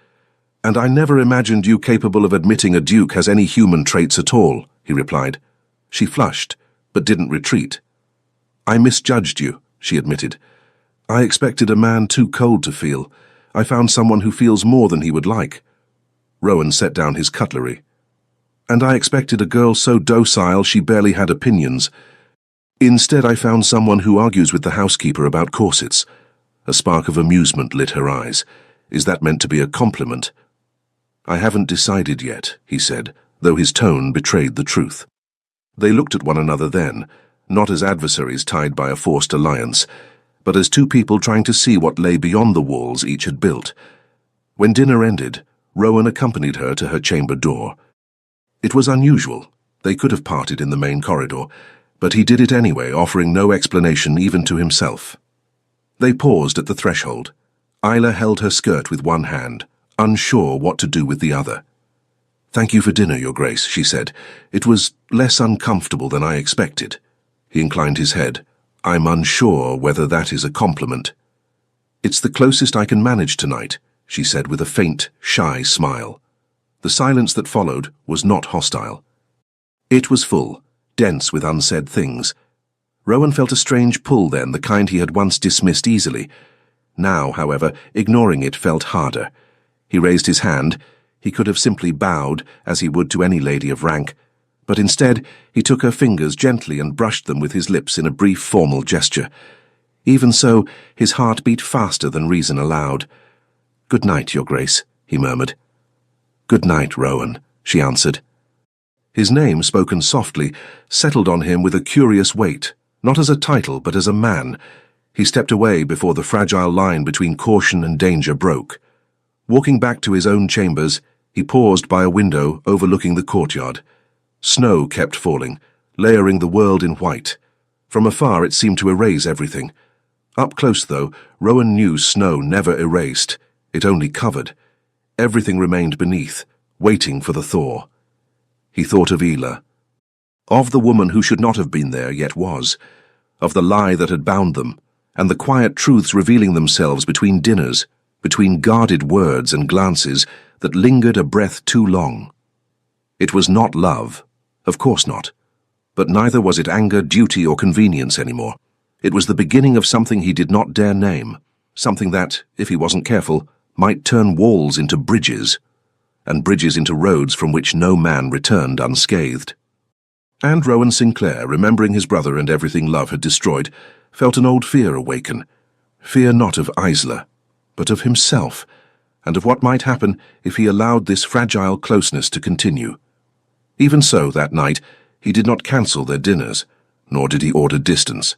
"And I never imagined you capable of admitting a duke has any human traits at all," he replied. She flushed, but didn't retreat. "I misjudged you," she admitted. "I expected a man too cold to feel. I found someone who feels more than he would like." Rowan set down his cutlery. "And I expected a girl so docile she barely had opinions. Instead, I found someone who argues with the housekeeper about corsets." A spark of amusement lit her eyes. "Is that meant to be a compliment?" "I haven't decided yet," he said, though his tone betrayed the truth. They looked at one another then, not as adversaries tied by a forced alliance, but as two people trying to see what lay beyond the walls each had built. When dinner ended, Rowan accompanied her to her chamber door. It was unusual. They could have parted in the main corridor, but he did it anyway, offering no explanation even to himself. They paused at the threshold. Isla held her skirt with one hand, unsure what to do with the other. "Thank you for dinner, Your Grace," she said. "It was less uncomfortable than I expected." He inclined his head. "I'm unsure whether that is a compliment." "It's the closest I can manage tonight," she said with a faint, shy smile. The silence that followed was not hostile. It was full, dense with unsaid things. Rowan felt a strange pull then, the kind he had once dismissed easily. Now, however, ignoring it felt harder. He raised his hand. He could have simply bowed, as he would to any lady of rank, but instead he took her fingers gently and brushed them with his lips in a brief formal gesture. Even so, his heart beat faster than reason allowed. "Good night, Your Grace," he murmured. "Good night, Rowan," she answered. His name, spoken softly, settled on him with a curious weight, not as a title but as a man. He stepped away before the fragile line between caution and danger broke. Walking back to his own chambers, he paused by a window overlooking the courtyard. Snow kept falling, layering the world in white. From afar it seemed to erase everything. Up close, though, Rowan knew snow never erased. It only covered. Everything remained beneath, waiting for the thaw. He thought of Ela. Of the woman who should not have been there yet was. Of the lie that had bound them, and the quiet truths revealing themselves between dinners, between guarded words and glances that lingered a breath too long. It was not love, of course not. But neither was it anger, duty, or convenience anymore. It was the beginning of something he did not dare name, something that, if he wasn't careful, might turn walls into bridges, and bridges into roads from which no man returned unscathed. And Rowan Sinclair, remembering his brother and everything love had destroyed, felt an old fear awaken. Fear not of Isla, but of himself, and of what might happen if he allowed this fragile closeness to continue. Even so, that night, he did not cancel their dinners, nor did he order distance.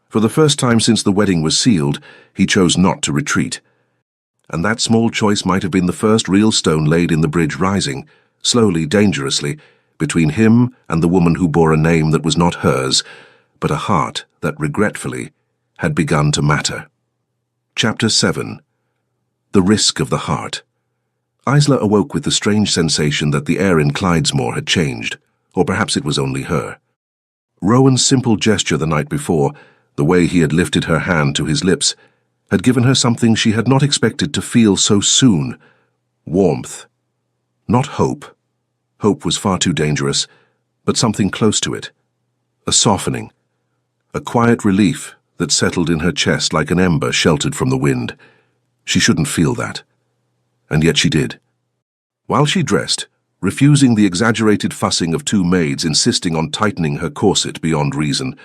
For the first time since the wedding was sealed, he chose not to retreat. And that small choice might have been the first real stone laid in the bridge rising, slowly, dangerously, between him and the woman who bore a name that was not hers, but a heart that, regretfully, had begun to matter. Chapter 7. The Risk of the Heart. Isla awoke with the strange sensation that the air in Clydesmore had changed, or perhaps it was only her. Rowan's simple gesture the night before, the way he had lifted her hand to his lips, had given her something she had not expected to feel so soon: warmth. Not hope. Hope was far too dangerous, but something close to it. A softening. A quiet relief that settled in her chest like an ember sheltered from the wind. She shouldn't feel that. And yet she did. While she dressed, refusing the exaggerated fussing of two maids insisting on tightening her corset beyond reason,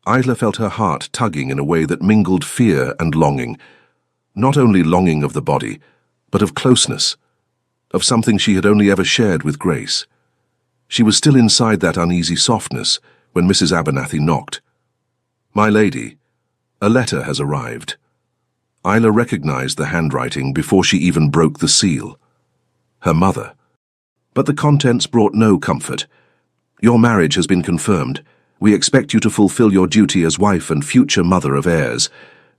Isla felt her heart tugging in a way that mingled fear and longing. Not only longing of the body, but of closeness, of something she had only ever shared with Grace. She was still inside that uneasy softness when Mrs. Abernathy knocked. "My lady, a letter has arrived." Isla recognized the handwriting before she even broke the seal. Her mother. But the contents brought no comfort. "Your marriage has been confirmed. We expect you to fulfill your duty as wife and future mother of heirs.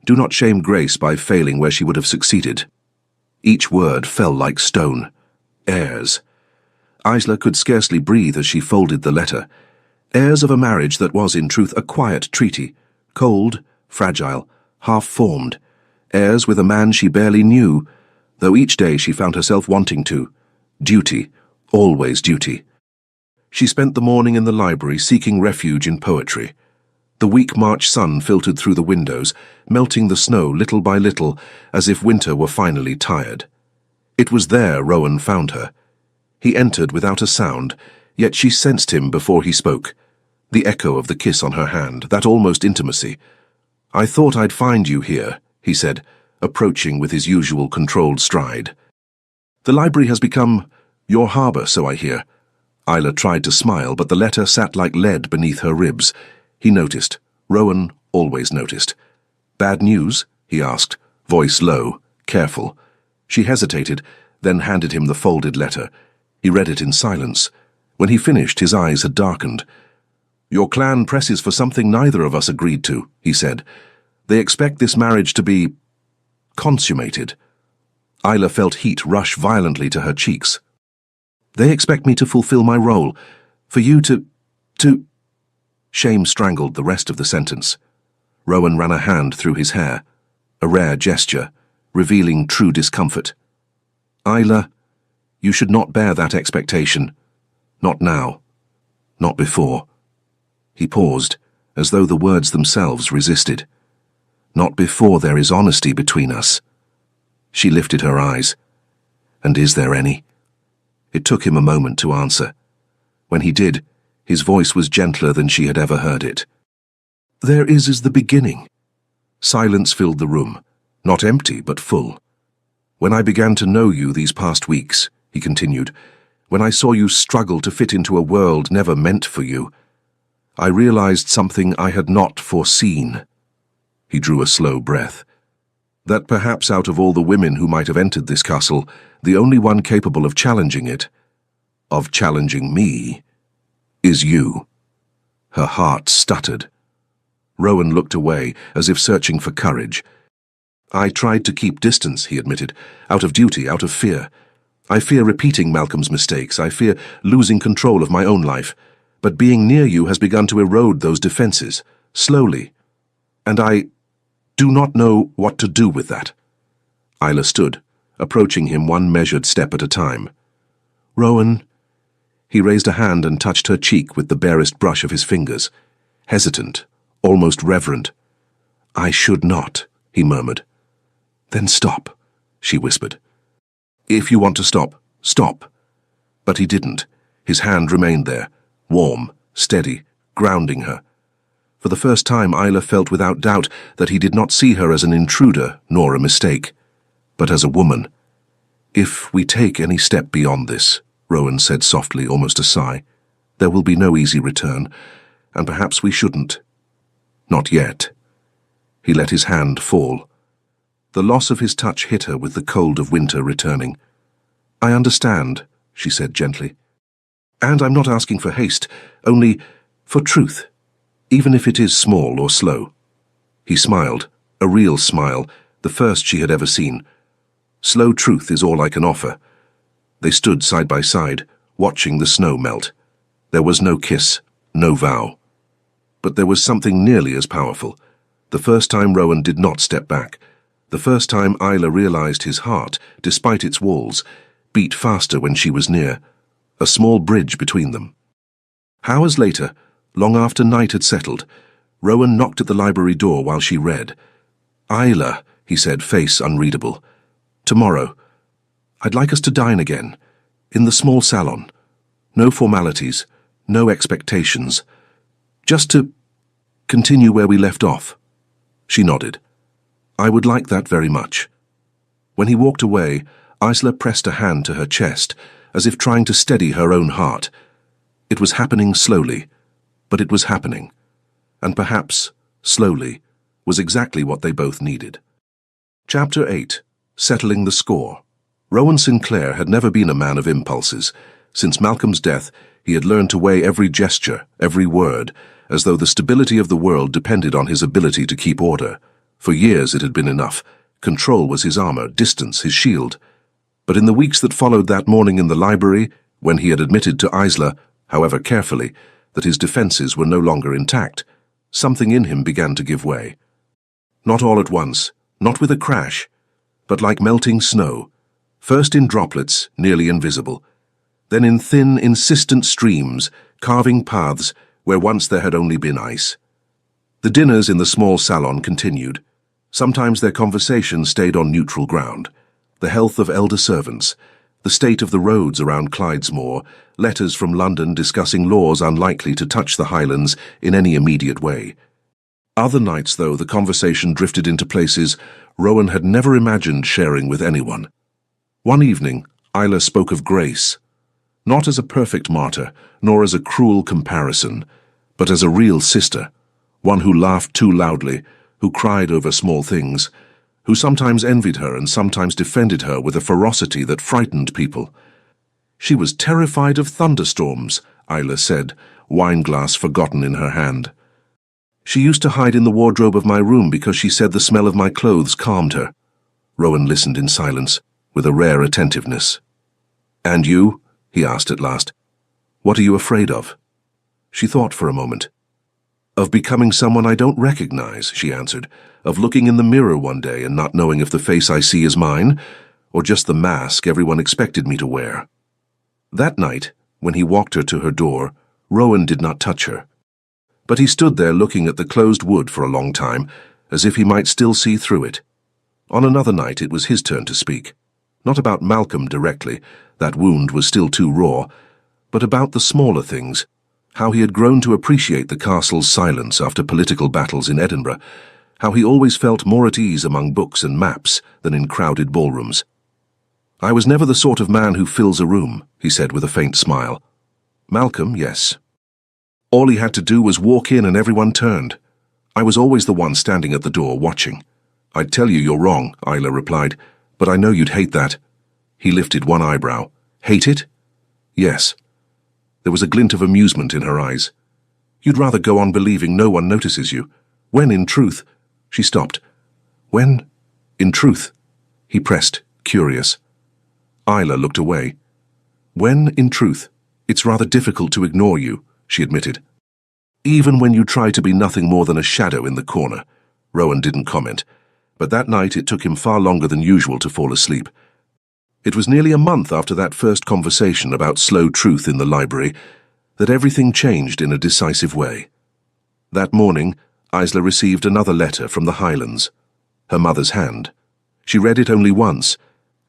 Do not shame Grace by failing where she would have succeeded." Each word fell like stone. Heirs. Isla could scarcely breathe as she folded the letter. Heirs of a marriage that was, in truth, a quiet treaty. Cold, fragile, half-formed. Heirs with a man she barely knew, though each day she found herself wanting to. Duty. Always duty. She spent the morning in the library seeking refuge in poetry. The weak March sun filtered through the windows, melting the snow little by little, as if winter were finally tired. It was there Rowan found her. He entered without a sound, yet she sensed him before he spoke. The echo of the kiss on her hand, that almost intimacy. "I thought I'd find you here," he said, approaching with his usual controlled stride. "The library has become your harbour, so I hear." Isla tried to smile, but the letter sat like lead beneath her ribs. He noticed. Rowan always noticed. "Bad news?" he asked, voice low, careful. She hesitated, then handed him the folded letter. He read it in silence. When he finished, his eyes had darkened. "Your clan presses for something neither of us agreed to," he said. "They expect this marriage to be consummated." Isla felt heat rush violently to her cheeks. "They expect me to fulfill my role, for you to... Shame strangled the rest of the sentence. Rowan ran a hand through his hair, a rare gesture, revealing true discomfort. "Isla, you should not bear that expectation. Not now. Not before." He paused, as though the words themselves resisted. "Not before there is honesty between us." She lifted her eyes. "And is there any?" It took him a moment to answer. When he did, his voice was gentler than she had ever heard it. "There is the beginning." Silence filled the room, not empty but full. "When I began to know you these past weeks," he continued, "when I saw you struggle to fit into a world never meant for you, I realized something I had not foreseen." He drew a slow breath. "That perhaps out of all the women who might have entered this castle, the only one capable of challenging it, of challenging me, is you." Her heart stuttered. Rowan looked away, as if searching for courage. "I tried to keep distance," he admitted, "out of duty, out of fear. I fear repeating Malcolm's mistakes. I fear losing control of my own life. But being near you has begun to erode those defenses, slowly. And I do not know what to do with that." Isla stood, approaching him one measured step at a time. "Rowan..." He raised a hand and touched her cheek with the barest brush of his fingers. Hesitant, almost reverent. "I should not," he murmured. "Then stop," she whispered. "If you want to stop, stop." But he didn't. His hand remained there, warm, steady, grounding her. For the first time, Isla felt without doubt that he did not see her as an intruder nor a mistake, but as a woman. "If we take any step beyond this," Rowan said softly, almost a sigh, "there will be no easy return, and perhaps we shouldn't. Not yet." He let his hand fall. The loss of his touch hit her with the cold of winter returning. "I understand," she said gently. "And I'm not asking for haste, only for truth, even if it is small or slow." He smiled, a real smile, the first she had ever seen. "Slow truth is all I can offer." They stood side by side, watching the snow melt. There was no kiss, no vow. But there was something nearly as powerful. The first time Rowan did not step back. The first time Isla realized his heart, despite its walls, beat faster when she was near, a small bridge between them. Hours later, long after night had settled, Rowan knocked at the library door while she read. "Isla," he said, face unreadable. "Tomorrow. I'd like us to dine again, in the small salon. No formalities, no expectations. Just to continue where we left off." She nodded. "I would like that very much." When he walked away, Isla pressed a hand to her chest, as if trying to steady her own heart. It was happening slowly, but it was happening. And perhaps, slowly, was exactly what they both needed. Chapter 8. Settling the Score. Rowan Sinclair had never been a man of impulses. Since Malcolm's death, he had learned to weigh every gesture, every word, as though the stability of the world depended on his ability to keep order. For years it had been enough. Control was his armor, distance his shield. But in the weeks that followed that morning in the library, when he had admitted to Isla, however carefully, that his defenses were no longer intact, something in him began to give way. Not all at once, not with a crash, but like melting snow, first in droplets, nearly invisible, then in thin, insistent streams, carving paths where once there had only been ice. The dinners in the small salon continued. Sometimes their conversation stayed on neutral ground. The health of elder servants, the state of the roads around Clydesmore, letters from London discussing laws unlikely to touch the Highlands in any immediate way. Other nights, though, the conversation drifted into places Rowan had never imagined sharing with anyone. One evening, Isla spoke of Grace, not as a perfect martyr, nor as a cruel comparison, but as a real sister, one who laughed too loudly, who cried over small things, who sometimes envied her and sometimes defended her with a ferocity that frightened people. "She was terrified of thunderstorms," Isla said, wineglass forgotten in her hand. "She used to hide in the wardrobe of my room because she said the smell of my clothes calmed her." Rowan listened in silence, with a rare attentiveness. "And you?" he asked at last. "What are you afraid of?" She thought for a moment. "Of becoming someone I don't recognize," she answered. "Of looking in the mirror one day and not knowing if the face I see is mine, or just the mask everyone expected me to wear." That night, when he walked her to her door, Rowan did not touch her. But he stood there looking at the closed wood for a long time, as if he might still see through it. On another night it was his turn to speak. Not about Malcolm directly, that wound was still too raw, but about the smaller things, how he had grown to appreciate the castle's silence after political battles in Edinburgh, how he always felt more at ease among books and maps than in crowded ballrooms. "I was never the sort of man who fills a room," he said with a faint smile. "Malcolm, yes. All he had to do was walk in and everyone turned. I was always the one standing at the door watching." "I'd tell you you're wrong," Isla replied, "but I know you'd hate that." He lifted one eyebrow. "Hate it?" "Yes." There was a glint of amusement in her eyes. "You'd rather go on believing no one notices you, when in truth—" She stopped. "When, in truth?" he pressed, curious. Isla looked away. "When, in truth, it's rather difficult to ignore you," she admitted. "Even when you try to be nothing more than a shadow in the corner." Rowan didn't comment, but that night it took him far longer than usual to fall asleep. It was nearly a month after that first conversation about slow truth in the library that everything changed in a decisive way. That morning, Isla received another letter from the Highlands, her mother's hand. She read it only once,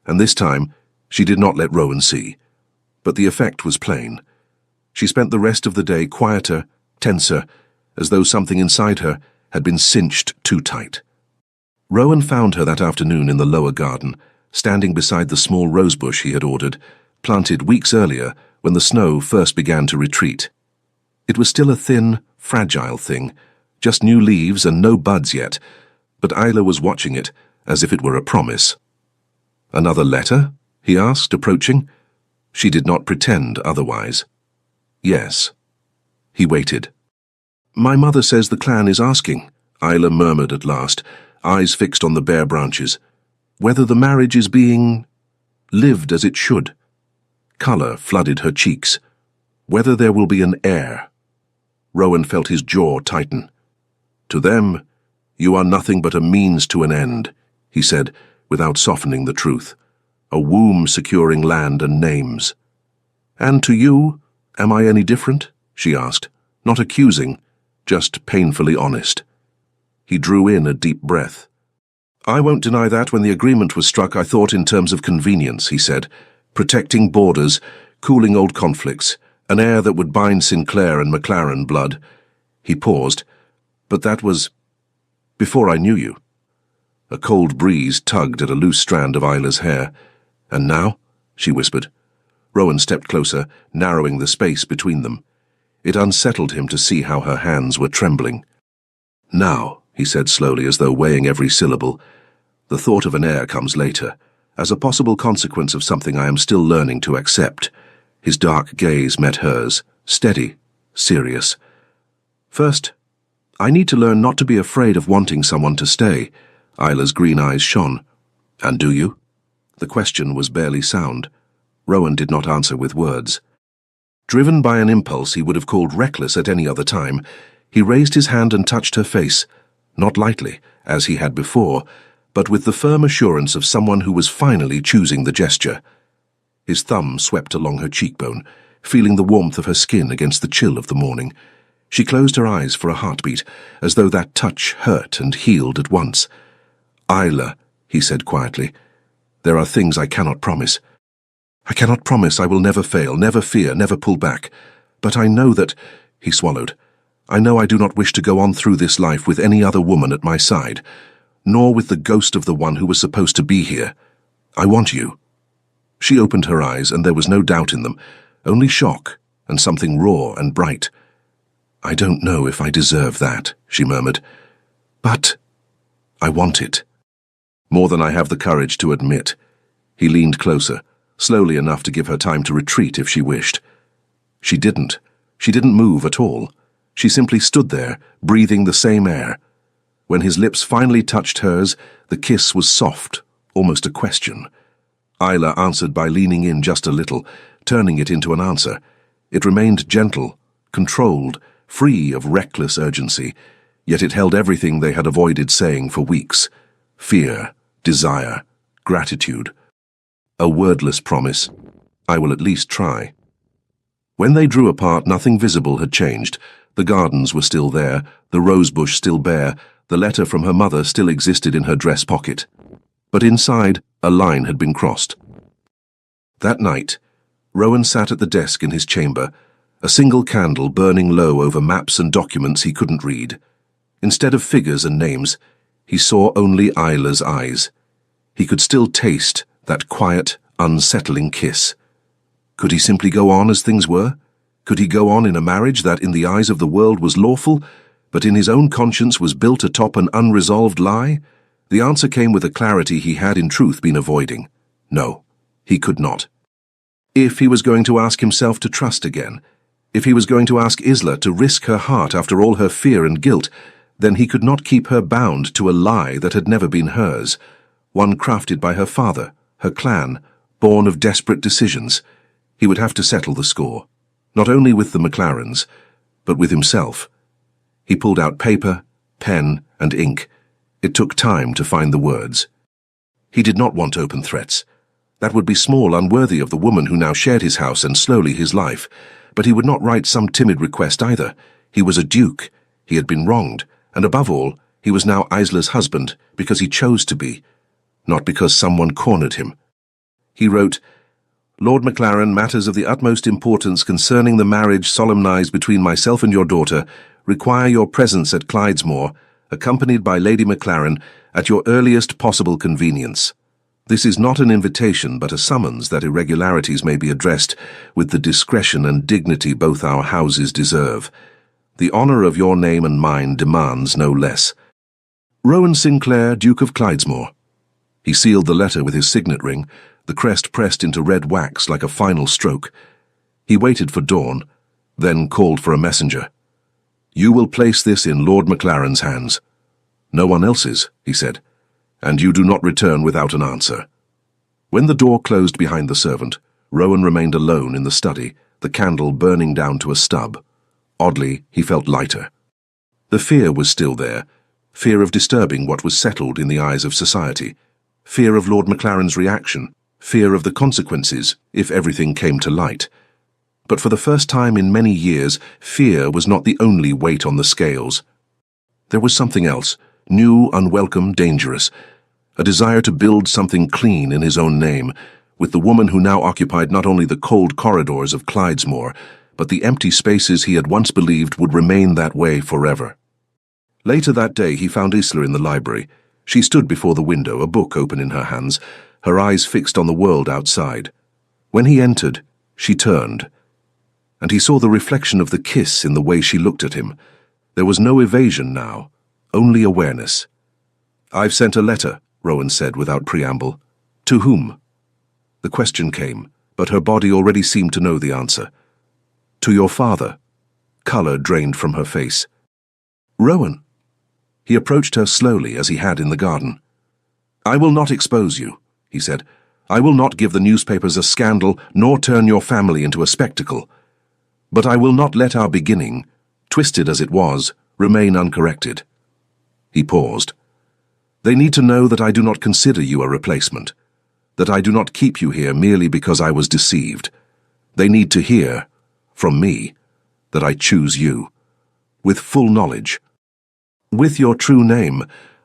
and this time she did not let Rowan see. But the effect was plain. She spent the rest of the day quieter, tenser, as though something inside her had been cinched too tight. Rowan found her that afternoon in the lower garden, standing beside the small rosebush he had ordered, planted weeks earlier when the snow first began to retreat. It was still a thin, fragile thing, just new leaves and no buds yet, but Isla was watching it as if it were a promise. "Another letter?" he asked, approaching. She did not pretend otherwise. "Yes." He waited. "My mother says the clan is asking," Isla murmured at last, eyes fixed on the bare branches, "whether the marriage is being lived as it should." Colour flooded her cheeks. "Whether there will be an heir." Rowan felt his jaw tighten. "To them, you are nothing but a means to an end," he said, without softening the truth. a womb securing land and names. "And to you, am I any different?" she asked, not accusing, just painfully honest. He drew in a deep breath. "I won't deny that when the agreement was struck I thought in terms of convenience," he said, "protecting borders, cooling old conflicts, an heir that would bind Sinclair and MacLaren blood." He paused. "But that was before I knew you." A cold breeze tugged at a loose strand of Isla's hair. "And now?" she whispered. Rowan stepped closer, narrowing the space between them. It unsettled him to see how her hands were trembling. "Now," he said slowly, as though weighing every syllable, "the thought of an heir comes later, as a possible consequence of something I am still learning to accept." His dark gaze met hers, steady, serious. "First, I need to learn not to be afraid of wanting someone to stay." Isla's green eyes shone. "And do you?" The question was barely sound. Rowan did not answer with words. Driven by an impulse he would have called reckless at any other time, he raised his hand and touched her face, not lightly, as he had before, but with the firm assurance of someone who was finally choosing the gesture. His thumb swept along her cheekbone, feeling the warmth of her skin against the chill of the morning. She closed her eyes for a heartbeat, as though that touch hurt and healed at once. "Isla," he said quietly, "there are things I cannot promise. I cannot promise I will never fail, never fear, never pull back. But I know that—" he swallowed. "I know I do not wish to go on through this life with any other woman at my side, nor with the ghost of the one who was supposed to be here. I want you." She opened her eyes, and there was no doubt in them, only shock and something raw and bright. "I don't know if I deserve that," she murmured. "But I want it. More than I have the courage to admit." He leaned closer, slowly enough to give her time to retreat if she wished. She didn't. She didn't move at all. She simply stood there, breathing the same air. When his lips finally touched hers, the kiss was soft, almost a question. Isla answered by leaning in just a little, turning it into an answer. It remained gentle, controlled, free of reckless urgency, yet it held everything they had avoided saying for weeks. Fear, desire, gratitude. A wordless promise. "I will at least try." When they drew apart, nothing visible had changed. The gardens were still there, the rosebush still bare, the letter from her mother still existed in her dress pocket. But inside, a line had been crossed. That night, Rowan sat at the desk in his chamber, a single candle burning low over maps and documents he couldn't read. Instead of figures and names, he saw only Isla's eyes. He could still taste that quiet, unsettling kiss. Could he simply go on as things were? Could he go on in a marriage that in the eyes of the world was lawful, but in his own conscience was built atop an unresolved lie? The answer came with a clarity he had in truth been avoiding. No, he could not. If he was going to ask himself to trust again, if he was going to ask Isla to risk her heart after all her fear and guilt, then he could not keep her bound to a lie that had never been hers, one crafted by her father, her clan, born of desperate decisions. He would have to settle the score, not only with the MacLarens, but with himself. He pulled out paper, pen, and ink. It took time to find the words. He did not want open threats. That would be small, unworthy of the woman who now shared his house and slowly his life. But he would not write some timid request either. He was a duke. He had been wronged, and above all, he was now Isla's husband because he chose to be, not because someone cornered him. He wrote, "Lord MacLaren, matters of the utmost importance concerning the marriage solemnized between myself and your daughter require your presence at Clydesmore, accompanied by Lady MacLaren, at your earliest possible convenience. This is not an invitation, but a summons that irregularities may be addressed with the discretion and dignity both our houses deserve. The honour of your name and mine demands no less. Rowan Sinclair, Duke of Clydesmore." He sealed the letter with his signet ring, the crest pressed into red wax like a final stroke. He waited for dawn, then called for a messenger. "You will place this in Lord MacLaren's hands." "No one else's," he said, "and you do not return without an answer." When the door closed behind the servant, Rowan remained alone in the study, the candle burning down to a stub. Oddly, he felt lighter. The fear was still there, fear of disturbing what was settled in the eyes of society, fear of Lord MacLaren's reaction, fear of the consequences if everything came to light. But for the first time in many years, fear was not the only weight on the scales. There was something else, new, unwelcome, dangerous, a desire to build something clean in his own name, with the woman who now occupied not only the cold corridors of Clydesmore, but the empty spaces he had once believed would remain that way forever. Later that day he found Isla in the library. She stood before the window, a book open in her hands, her eyes fixed on the world outside. When he entered, she turned, and he saw the reflection of the kiss in the way she looked at him. There was no evasion now, only awareness. "I've sent a letter," Rowan said without preamble. "To whom?" The question came, but her body already seemed to know the answer. "To your father." Colour drained from her face. "Rowan." He approached her slowly as he had in the garden. "I will not expose you," he said. "I will not give the newspapers a scandal, nor turn your family into a spectacle. But I will not let our beginning, twisted as it was, remain uncorrected." He paused. "They need to know that I do not consider you a replacement, that I do not keep you here merely because I was deceived. They need to hear, from me, that I choose you, with full knowledge. With your true name."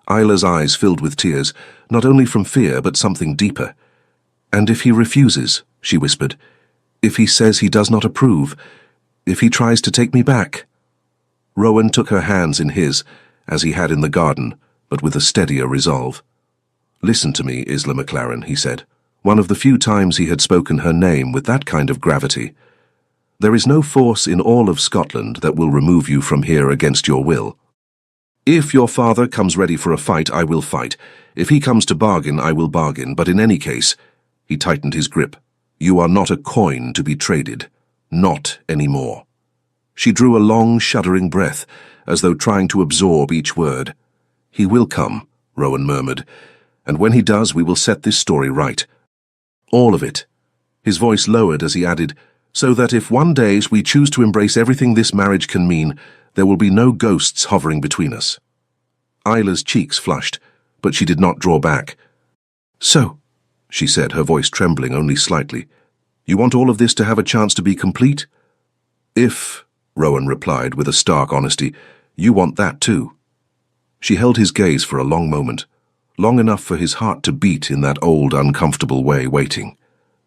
Isla's eyes filled with tears, not only from fear but something deeper. "And if he refuses," she whispered, "if he says he does not approve, if he tries to take me back?" Rowan took her hands in his, as he had in the garden, but with a steadier resolve. "Listen to me, Isla McLaren," he said, one of the few times he had spoken her name with that kind of gravity. "There is no force in all of Scotland that will remove you from here against your will. If your father comes ready for a fight, I will fight. If he comes to bargain, I will bargain. But in any case," he tightened his grip, "you are not a coin to be traded. Not anymore." She drew a long, shuddering breath, as though trying to absorb each word. "He will come," Rowan murmured, "and when he does, we will set this story right. All of it." His voice lowered as he added, "So that if one day we choose to embrace everything this marriage can mean, there will be no ghosts hovering between us." Isla's cheeks flushed, but she did not draw back. "So," she said, her voice trembling only slightly, "you want all of this to have a chance to be complete?" "If," Rowan replied with a stark honesty, "you want that too." She held his gaze for a long moment, long enough for his heart to beat in that old, uncomfortable way, waiting.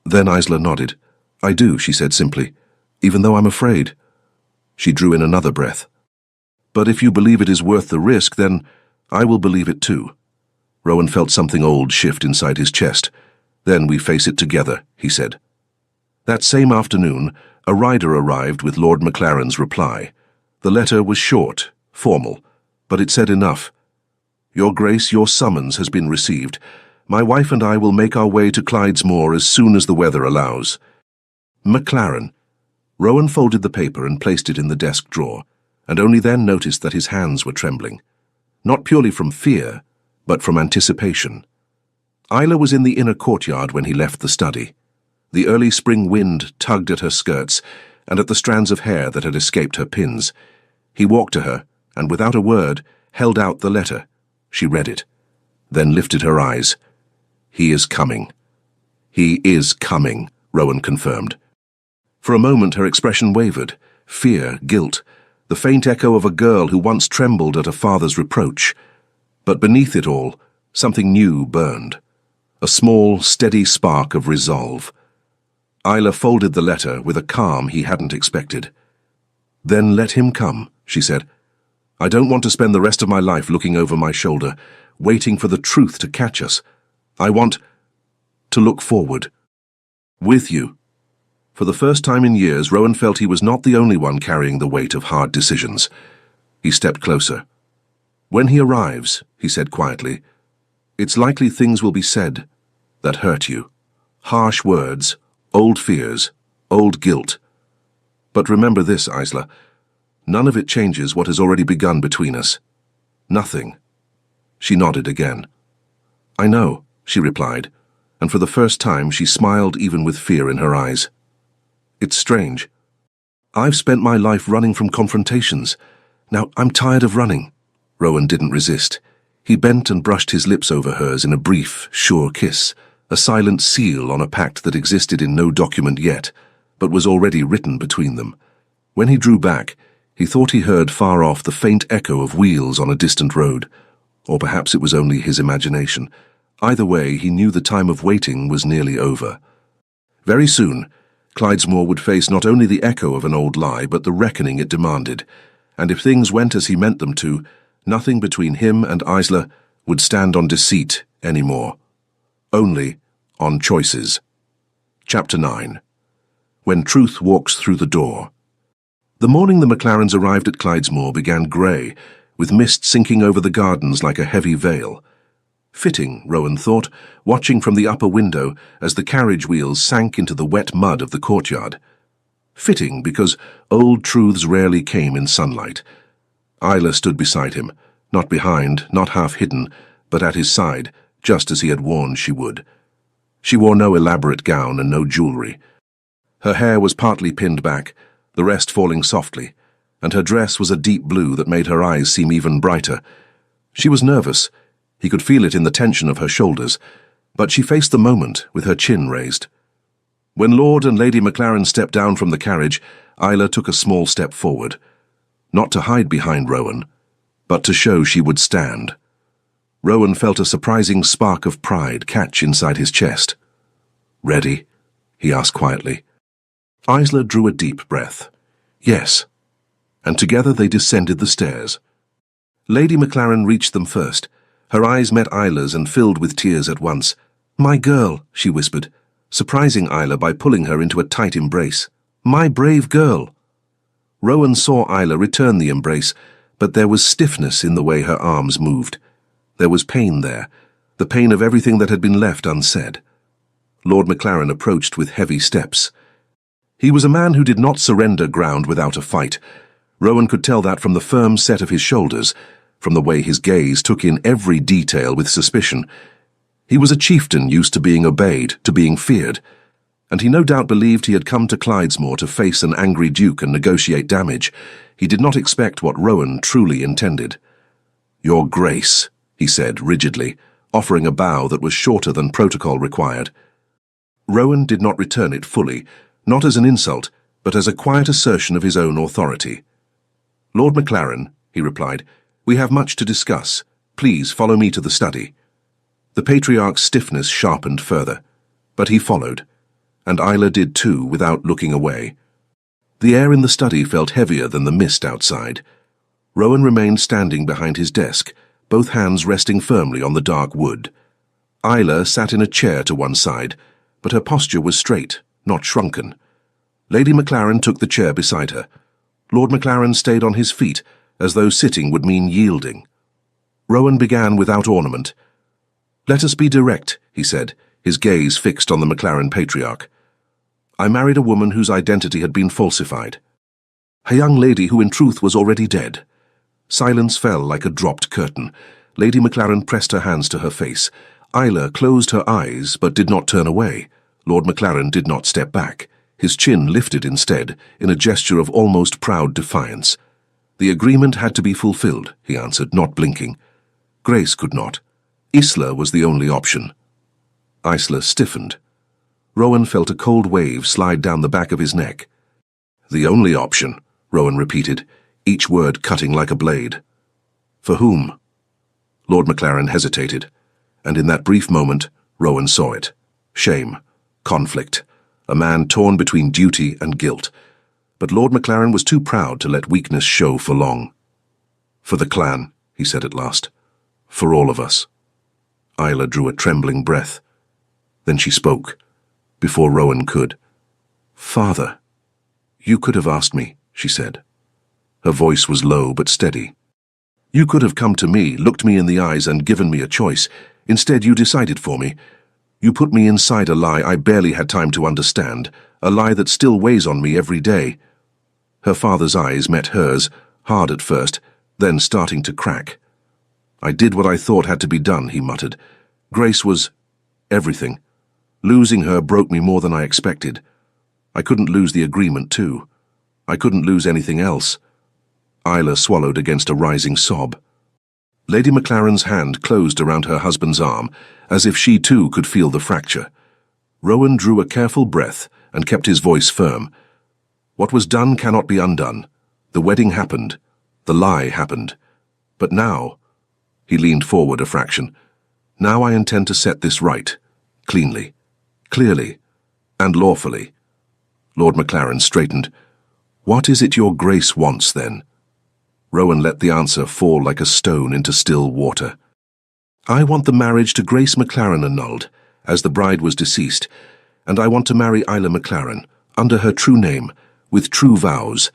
Then Isla nodded. "I do," she said simply, "even though I'm afraid." She drew in another breath. "But if you believe it is worth the risk, then I will believe it too." Rowan felt something old shift inside his chest. "Then we face it together," he said. That same afternoon, a rider arrived with Lord McLaren's reply. The letter was short, formal, but it said enough. "Your Grace, your summons has been received. My wife and I will make our way to Clydesmore as soon as the weather allows. McLaren." Rowan folded the paper and placed it in the desk drawer, and only then noticed that his hands were trembling. Not purely from fear, but from anticipation. Isla was in the inner courtyard when he left the study. The early spring wind tugged at her skirts and at the strands of hair that had escaped her pins. He walked to her, and without a word, held out the letter. She read it, then lifted her eyes. "He is coming." "He is coming," Rowan confirmed. For a moment her expression wavered. Fear, guilt, the faint echo of a girl who once trembled at a father's reproach. But beneath it all, something new burned. A small, steady spark of resolve. Isla folded the letter with a calm he hadn't expected. "Then let him come," she said. "I don't want to spend the rest of my life looking over my shoulder, waiting for the truth to catch us. I want to look forward. With you." For the first time in years, Rowan felt he was not the only one carrying the weight of hard decisions. He stepped closer. "When he arrives," he said quietly, "it's likely things will be said that hurt you. Harsh words, old fears, old guilt. But remember this, Isla. None of it changes what has already begun between us. Nothing." She nodded again. "I know," she replied, and for the first time she smiled even with fear in her eyes. "It's strange. I've spent my life running from confrontations. Now I'm tired of running." Rowan didn't resist. He bent and brushed his lips over hers in a brief, sure kiss, a silent seal on a pact that existed in no document yet, but was already written between them. When he drew back, he thought he heard far off the faint echo of wheels on a distant road, or perhaps it was only his imagination. Either way, he knew the time of waiting was nearly over. Very soon, Clydesmore would face not only the echo of an old lie, but the reckoning it demanded, and if things went as he meant them to, nothing between him and Isla would stand on deceit anymore. Only on choices. Chapter 9. When Truth Walks Through the Door. The morning the McLarens arrived at Clydesmore began grey, with mist sinking over the gardens like a heavy veil. Fitting, Rowan thought, watching from the upper window as the carriage wheels sank into the wet mud of the courtyard. Fitting because old truths rarely came in sunlight. Isla stood beside him, not behind, not half hidden, but at his side, just as he had warned she would. She wore no elaborate gown and no jewellery. Her hair was partly pinned back, the rest falling softly, and her dress was a deep blue that made her eyes seem even brighter. She was nervous. He could feel it in the tension of her shoulders, but she faced the moment with her chin raised. When Lord and Lady McLaren stepped down from the carriage, Isla took a small step forward, not to hide behind Rowan, but to show she would stand. Rowan felt a surprising spark of pride catch inside his chest. "Ready?" he asked quietly. Isla drew a deep breath. Yes. And together they descended the stairs. Lady McLaren reached them first. Her eyes met Isla's and filled with tears at once. "My girl," she whispered, surprising Isla by pulling her into a tight embrace. "My brave girl." Rowan saw Isla return the embrace, but there was stiffness in the way her arms moved. There was pain there, the pain of everything that had been left unsaid. Lord McLaren approached with heavy steps. He was a man who did not surrender ground without a fight. Rowan could tell that from the firm set of his shoulders, from the way his gaze took in every detail with suspicion. He was a chieftain used to being obeyed, to being feared, and he no doubt believed he had come to Clydesmore to face an angry duke and negotiate damage. He did not expect what Rowan truly intended. "Your Grace," he said rigidly, offering a bow that was shorter than protocol required. Rowan did not return it fully, not as an insult, but as a quiet assertion of his own authority. "Lord McLaren," he replied, "we have much to discuss. Please follow me to the study." The patriarch's stiffness sharpened further, but he followed, and Isla did too without looking away. The air in the study felt heavier than the mist outside. Rowan remained standing behind his desk, both hands resting firmly on the dark wood. Isla sat in a chair to one side, but her posture was straight, not shrunken. Lady McLaren took the chair beside her. Lord McLaren stayed on his feet, as though sitting would mean yielding. Rowan began without ornament. "Let us be direct," he said, his gaze fixed on the McLaren patriarch. "I married a woman whose identity had been falsified. A young lady who in truth was already dead." Silence fell like a dropped curtain. Lady McLaren pressed her hands to her face. Isla closed her eyes but did not turn away. Lord McLaren did not step back. His chin lifted instead, in a gesture of almost proud defiance. "The agreement had to be fulfilled," he answered, not blinking. Grace could not. Isla was the only option. Isla stiffened. Rowan felt a cold wave slide down the back of his neck. "The only option," Rowan repeated, each word cutting like a blade. "For whom?" Lord McLaren hesitated, and in that brief moment, Rowan saw it. Shame. Conflict. A man torn between duty and guilt. But Lord McLaren was too proud to let weakness show for long. "For the clan," he said at last. "For all of us." Isla drew a trembling breath. Then she spoke, before Rowan could. "Father, you could have asked me," she said. Her voice was low but steady. "You could have come to me, looked me in the eyes and given me a choice. Instead, you decided for me. You put me inside a lie I barely had time to understand, a lie that still weighs on me every day." Her father's eyes met hers, hard at first, then starting to crack. "I did what I thought had to be done," he muttered. "Grace was everything. Losing her broke me more than I expected. I couldn't lose the agreement, too. I couldn't lose anything else." Isla swallowed against a rising sob. Lady McLaren's hand closed around her husband's arm, as if she too could feel the fracture. Rowan drew a careful breath and kept his voice firm. What was done cannot be undone. The wedding happened. The lie happened. But now, he leaned forward a fraction, now I intend to set this right, cleanly, clearly, and lawfully. Lord Maclaren straightened. What is it your grace wants, then? Rowan let the answer fall like a stone into still water. I want the marriage to Grace Maclaren annulled, as the bride was deceased, and I want to marry Isla Maclaren, under her true name, with true vows,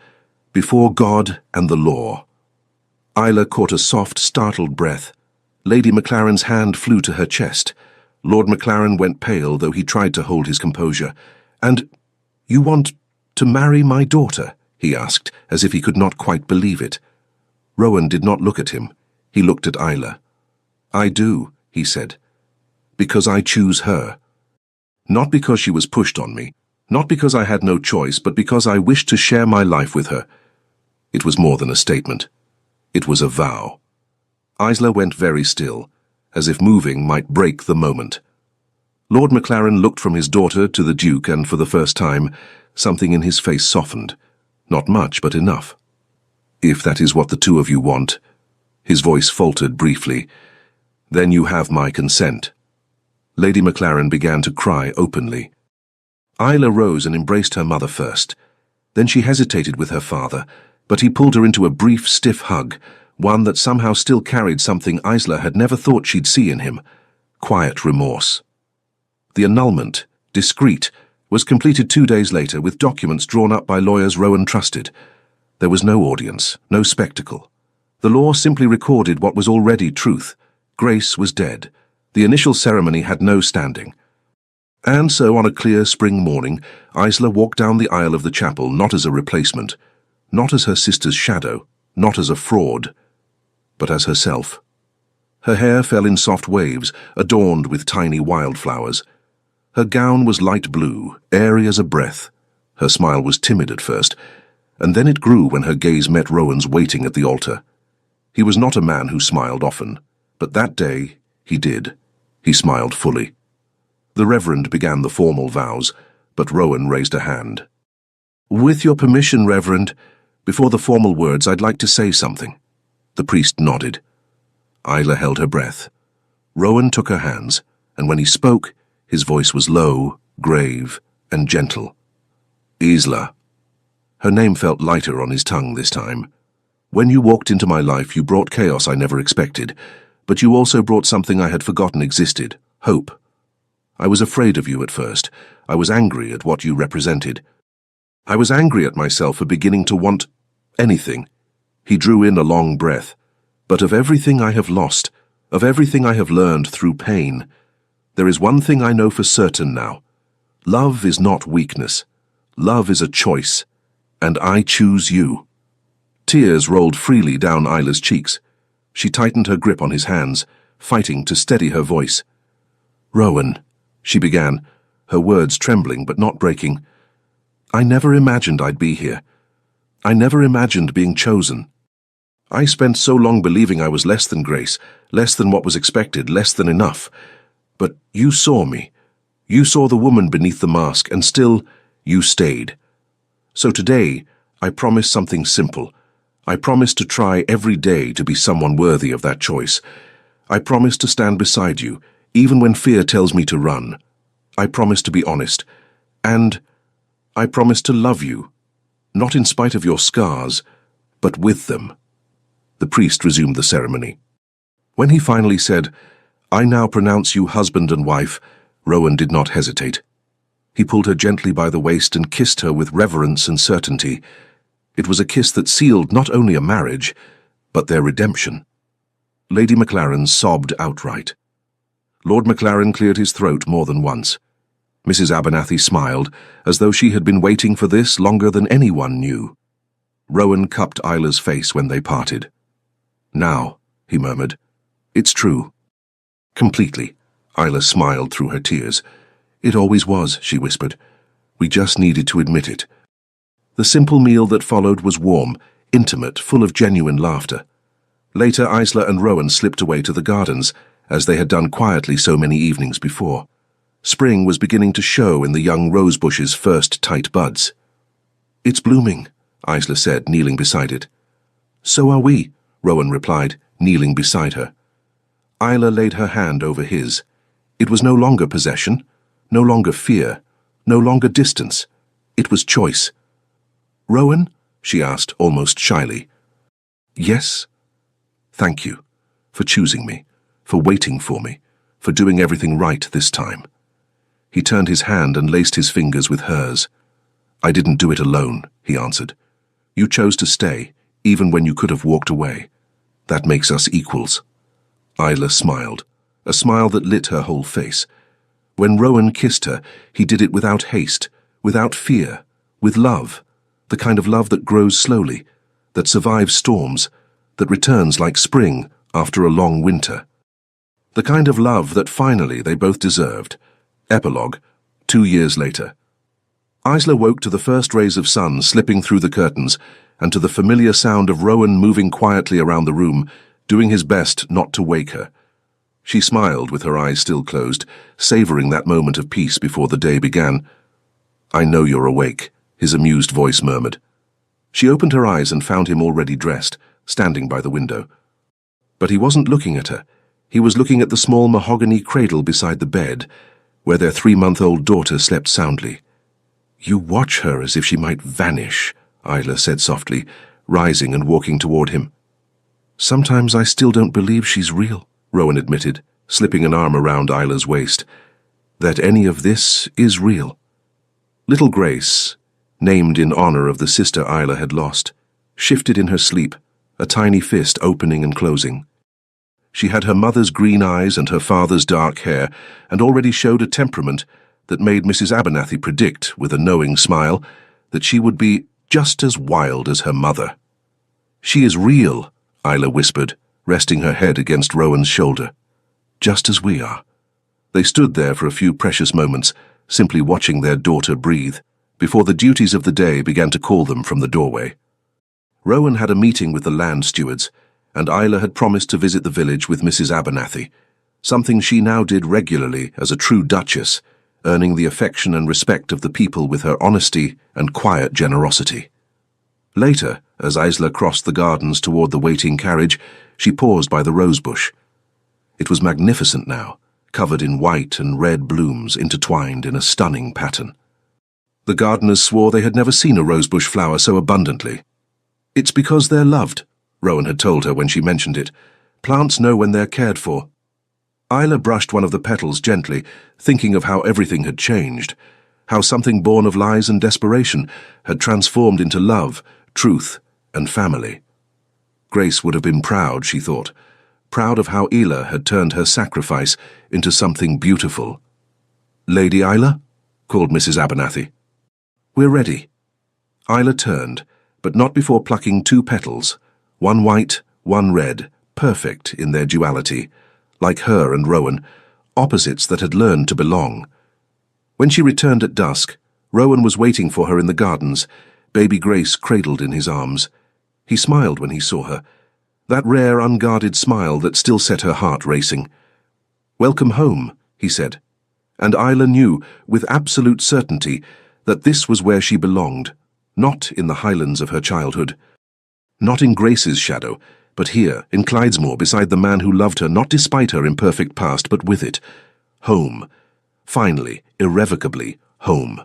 before God and the law. Isla caught a soft, startled breath. Lady Maclaren's hand flew to her chest. Lord Maclaren went pale, though he tried to hold his composure. And you want to marry my daughter? He asked, as if he could not quite believe it. Rowan did not look at him. He looked at Isla. I do, he said, because I choose her. Not because she was pushed on me, not because I had no choice, but because I wished to share my life with her. It was more than a statement. It was a vow. Isla went very still, as if moving might break the moment. Lord Maclaren looked from his daughter to the Duke, and for the first time, something in his face softened. Not much, but enough. If that is what the two of you want, his voice faltered briefly, then you have my consent. Lady Maclaren began to cry openly. Isla rose and embraced her mother first. Then she hesitated with her father, but he pulled her into a brief, stiff hug, one that somehow still carried something Isla had never thought she'd see in him, quiet remorse. The annulment, discreet, was completed 2 days later with documents drawn up by lawyers Rowan trusted. There was no audience, no spectacle. The law simply recorded what was already truth. Grace was dead. The initial ceremony had no standing. And so on a clear spring morning, Isla walked down the aisle of the chapel not as a replacement, not as her sister's shadow, not as a fraud, but as herself. Her hair fell in soft waves, adorned with tiny wildflowers. Her gown was light blue, airy as a breath. Her smile was timid at first, and then it grew when her gaze met Rowan's waiting at the altar. He was not a man who smiled often, but that day he did. He smiled fully. The Reverend began the formal vows, but Rowan raised a hand. With your permission, Reverend, before the formal words, I'd like to say something. The priest nodded. Isla held her breath. Rowan took her hands, and when he spoke, his voice was low, grave, and gentle. Isla. Her name felt lighter on his tongue this time. When you walked into my life, you brought chaos I never expected, but you also brought something I had forgotten existed, hope. I was afraid of you at first. I was angry at what you represented. I was angry at myself for beginning to want anything. He drew in a long breath. But of everything I have lost, of everything I have learned through pain, there is one thing I know for certain now. Love is not weakness. Love is a choice. And I choose you. Tears rolled freely down Isla's cheeks. She tightened her grip on his hands, fighting to steady her voice. Rowan, she began, her words trembling but not breaking. I never imagined I'd be here. I never imagined being chosen. I spent so long believing I was less than Grace, less than what was expected, less than enough. But you saw me. You saw the woman beneath the mask, and still, you stayed. So today, I promise something simple. I promise to try every day to be someone worthy of that choice. I promise to stand beside you, even when fear tells me to run. I promise to be honest. And I promise to love you, not in spite of your scars, but with them. The priest resumed the ceremony. When he finally said, I now pronounce you husband and wife, Rowan did not hesitate. He pulled her gently by the waist and kissed her with reverence and certainty. It was a kiss that sealed not only a marriage, but their redemption. Lady Maclaren sobbed outright. Lord Maclaren cleared his throat more than once. Mrs. Abernathy smiled, as though she had been waiting for this longer than anyone knew. Rowan cupped Isla's face when they parted. Now, he murmured, it's true. Completely. Isla smiled through her tears. It always was, she whispered. We just needed to admit it. The simple meal that followed was warm, intimate, full of genuine laughter. Later, Isla and Rowan slipped away to the gardens, as they had done quietly so many evenings before. Spring was beginning to show in the young rosebush's first tight buds. "It's blooming," Isla said, kneeling beside it. "So are we," Rowan replied, kneeling beside her. Isla laid her hand over his. It was no longer possession, no longer fear, no longer distance. It was choice. "Rowan?" she asked, almost shyly. "Yes?" "Thank you for choosing me, for waiting for me, for doing everything right this time." He turned his hand and laced his fingers with hers. "I didn't do it alone," he answered. "You chose to stay, even when you could have walked away. That makes us equals." Isla smiled, a smile that lit her whole face. When Rowan kissed her, he did it without haste, without fear, with love, the kind of love that grows slowly, that survives storms, that returns like spring after a long winter. The kind of love that finally they both deserved. Epilogue, 2 years later. Isla woke to the first rays of sun slipping through the curtains and to the familiar sound of Rowan moving quietly around the room, doing his best not to wake her. She smiled with her eyes still closed, savoring that moment of peace before the day began. "I know you're awake," his amused voice murmured. She opened her eyes and found him already dressed, standing by the window. But he wasn't looking at her. He was looking at the small mahogany cradle beside the bed, where their 3-month-old daughter slept soundly. "You watch her as if she might vanish," Isla said softly, rising and walking toward him. "Sometimes I still don't believe she's real," Rowan admitted, slipping an arm around Isla's waist. "That any of this is real." Little Grace, named in honor of the sister Isla had lost, shifted in her sleep, a tiny fist opening and closing. She had her mother's green eyes and her father's dark hair, and already showed a temperament that made Mrs. Abernathy predict, with a knowing smile, that she would be just as wild as her mother. "She is real," Isla whispered, resting her head against Rowan's shoulder. "Just as we are." They stood there for a few precious moments, simply watching their daughter breathe, before the duties of the day began to call them from the doorway. Rowan had a meeting with the land stewards, and Isla had promised to visit the village with Mrs. Abernathy, something she now did regularly as a true duchess, earning the affection and respect of the people with her honesty and quiet generosity. Later, as Isla crossed the gardens toward the waiting carriage, she paused by the rosebush. It was magnificent now, covered in white and red blooms intertwined in a stunning pattern. The gardeners swore they had never seen a rosebush flower so abundantly. "It's because they're loved," Rowan had told her when she mentioned it. "Plants know when they're cared for." Isla brushed one of the petals gently, thinking of how everything had changed, how something born of lies and desperation had transformed into love, truth, and family. Grace would have been proud, she thought, proud of how Isla had turned her sacrifice into something beautiful. "Lady Isla?" called Mrs. Abernathy. "We're ready." Isla turned, but not before plucking 2 petals, one white, one red, perfect in their duality, like her and Rowan, opposites that had learned to belong. When she returned at dusk, Rowan was waiting for her in the gardens, baby Grace cradled in his arms. He smiled when he saw her, that rare, unguarded smile that still set her heart racing. "Welcome home," he said, and Isla knew, with absolute certainty, that this was where she belonged, not in the highlands of her childhood. Not in Grace's shadow, but here, in Clydesmore, beside the man who loved her not despite her imperfect past, but with it. Home. Finally, irrevocably, home.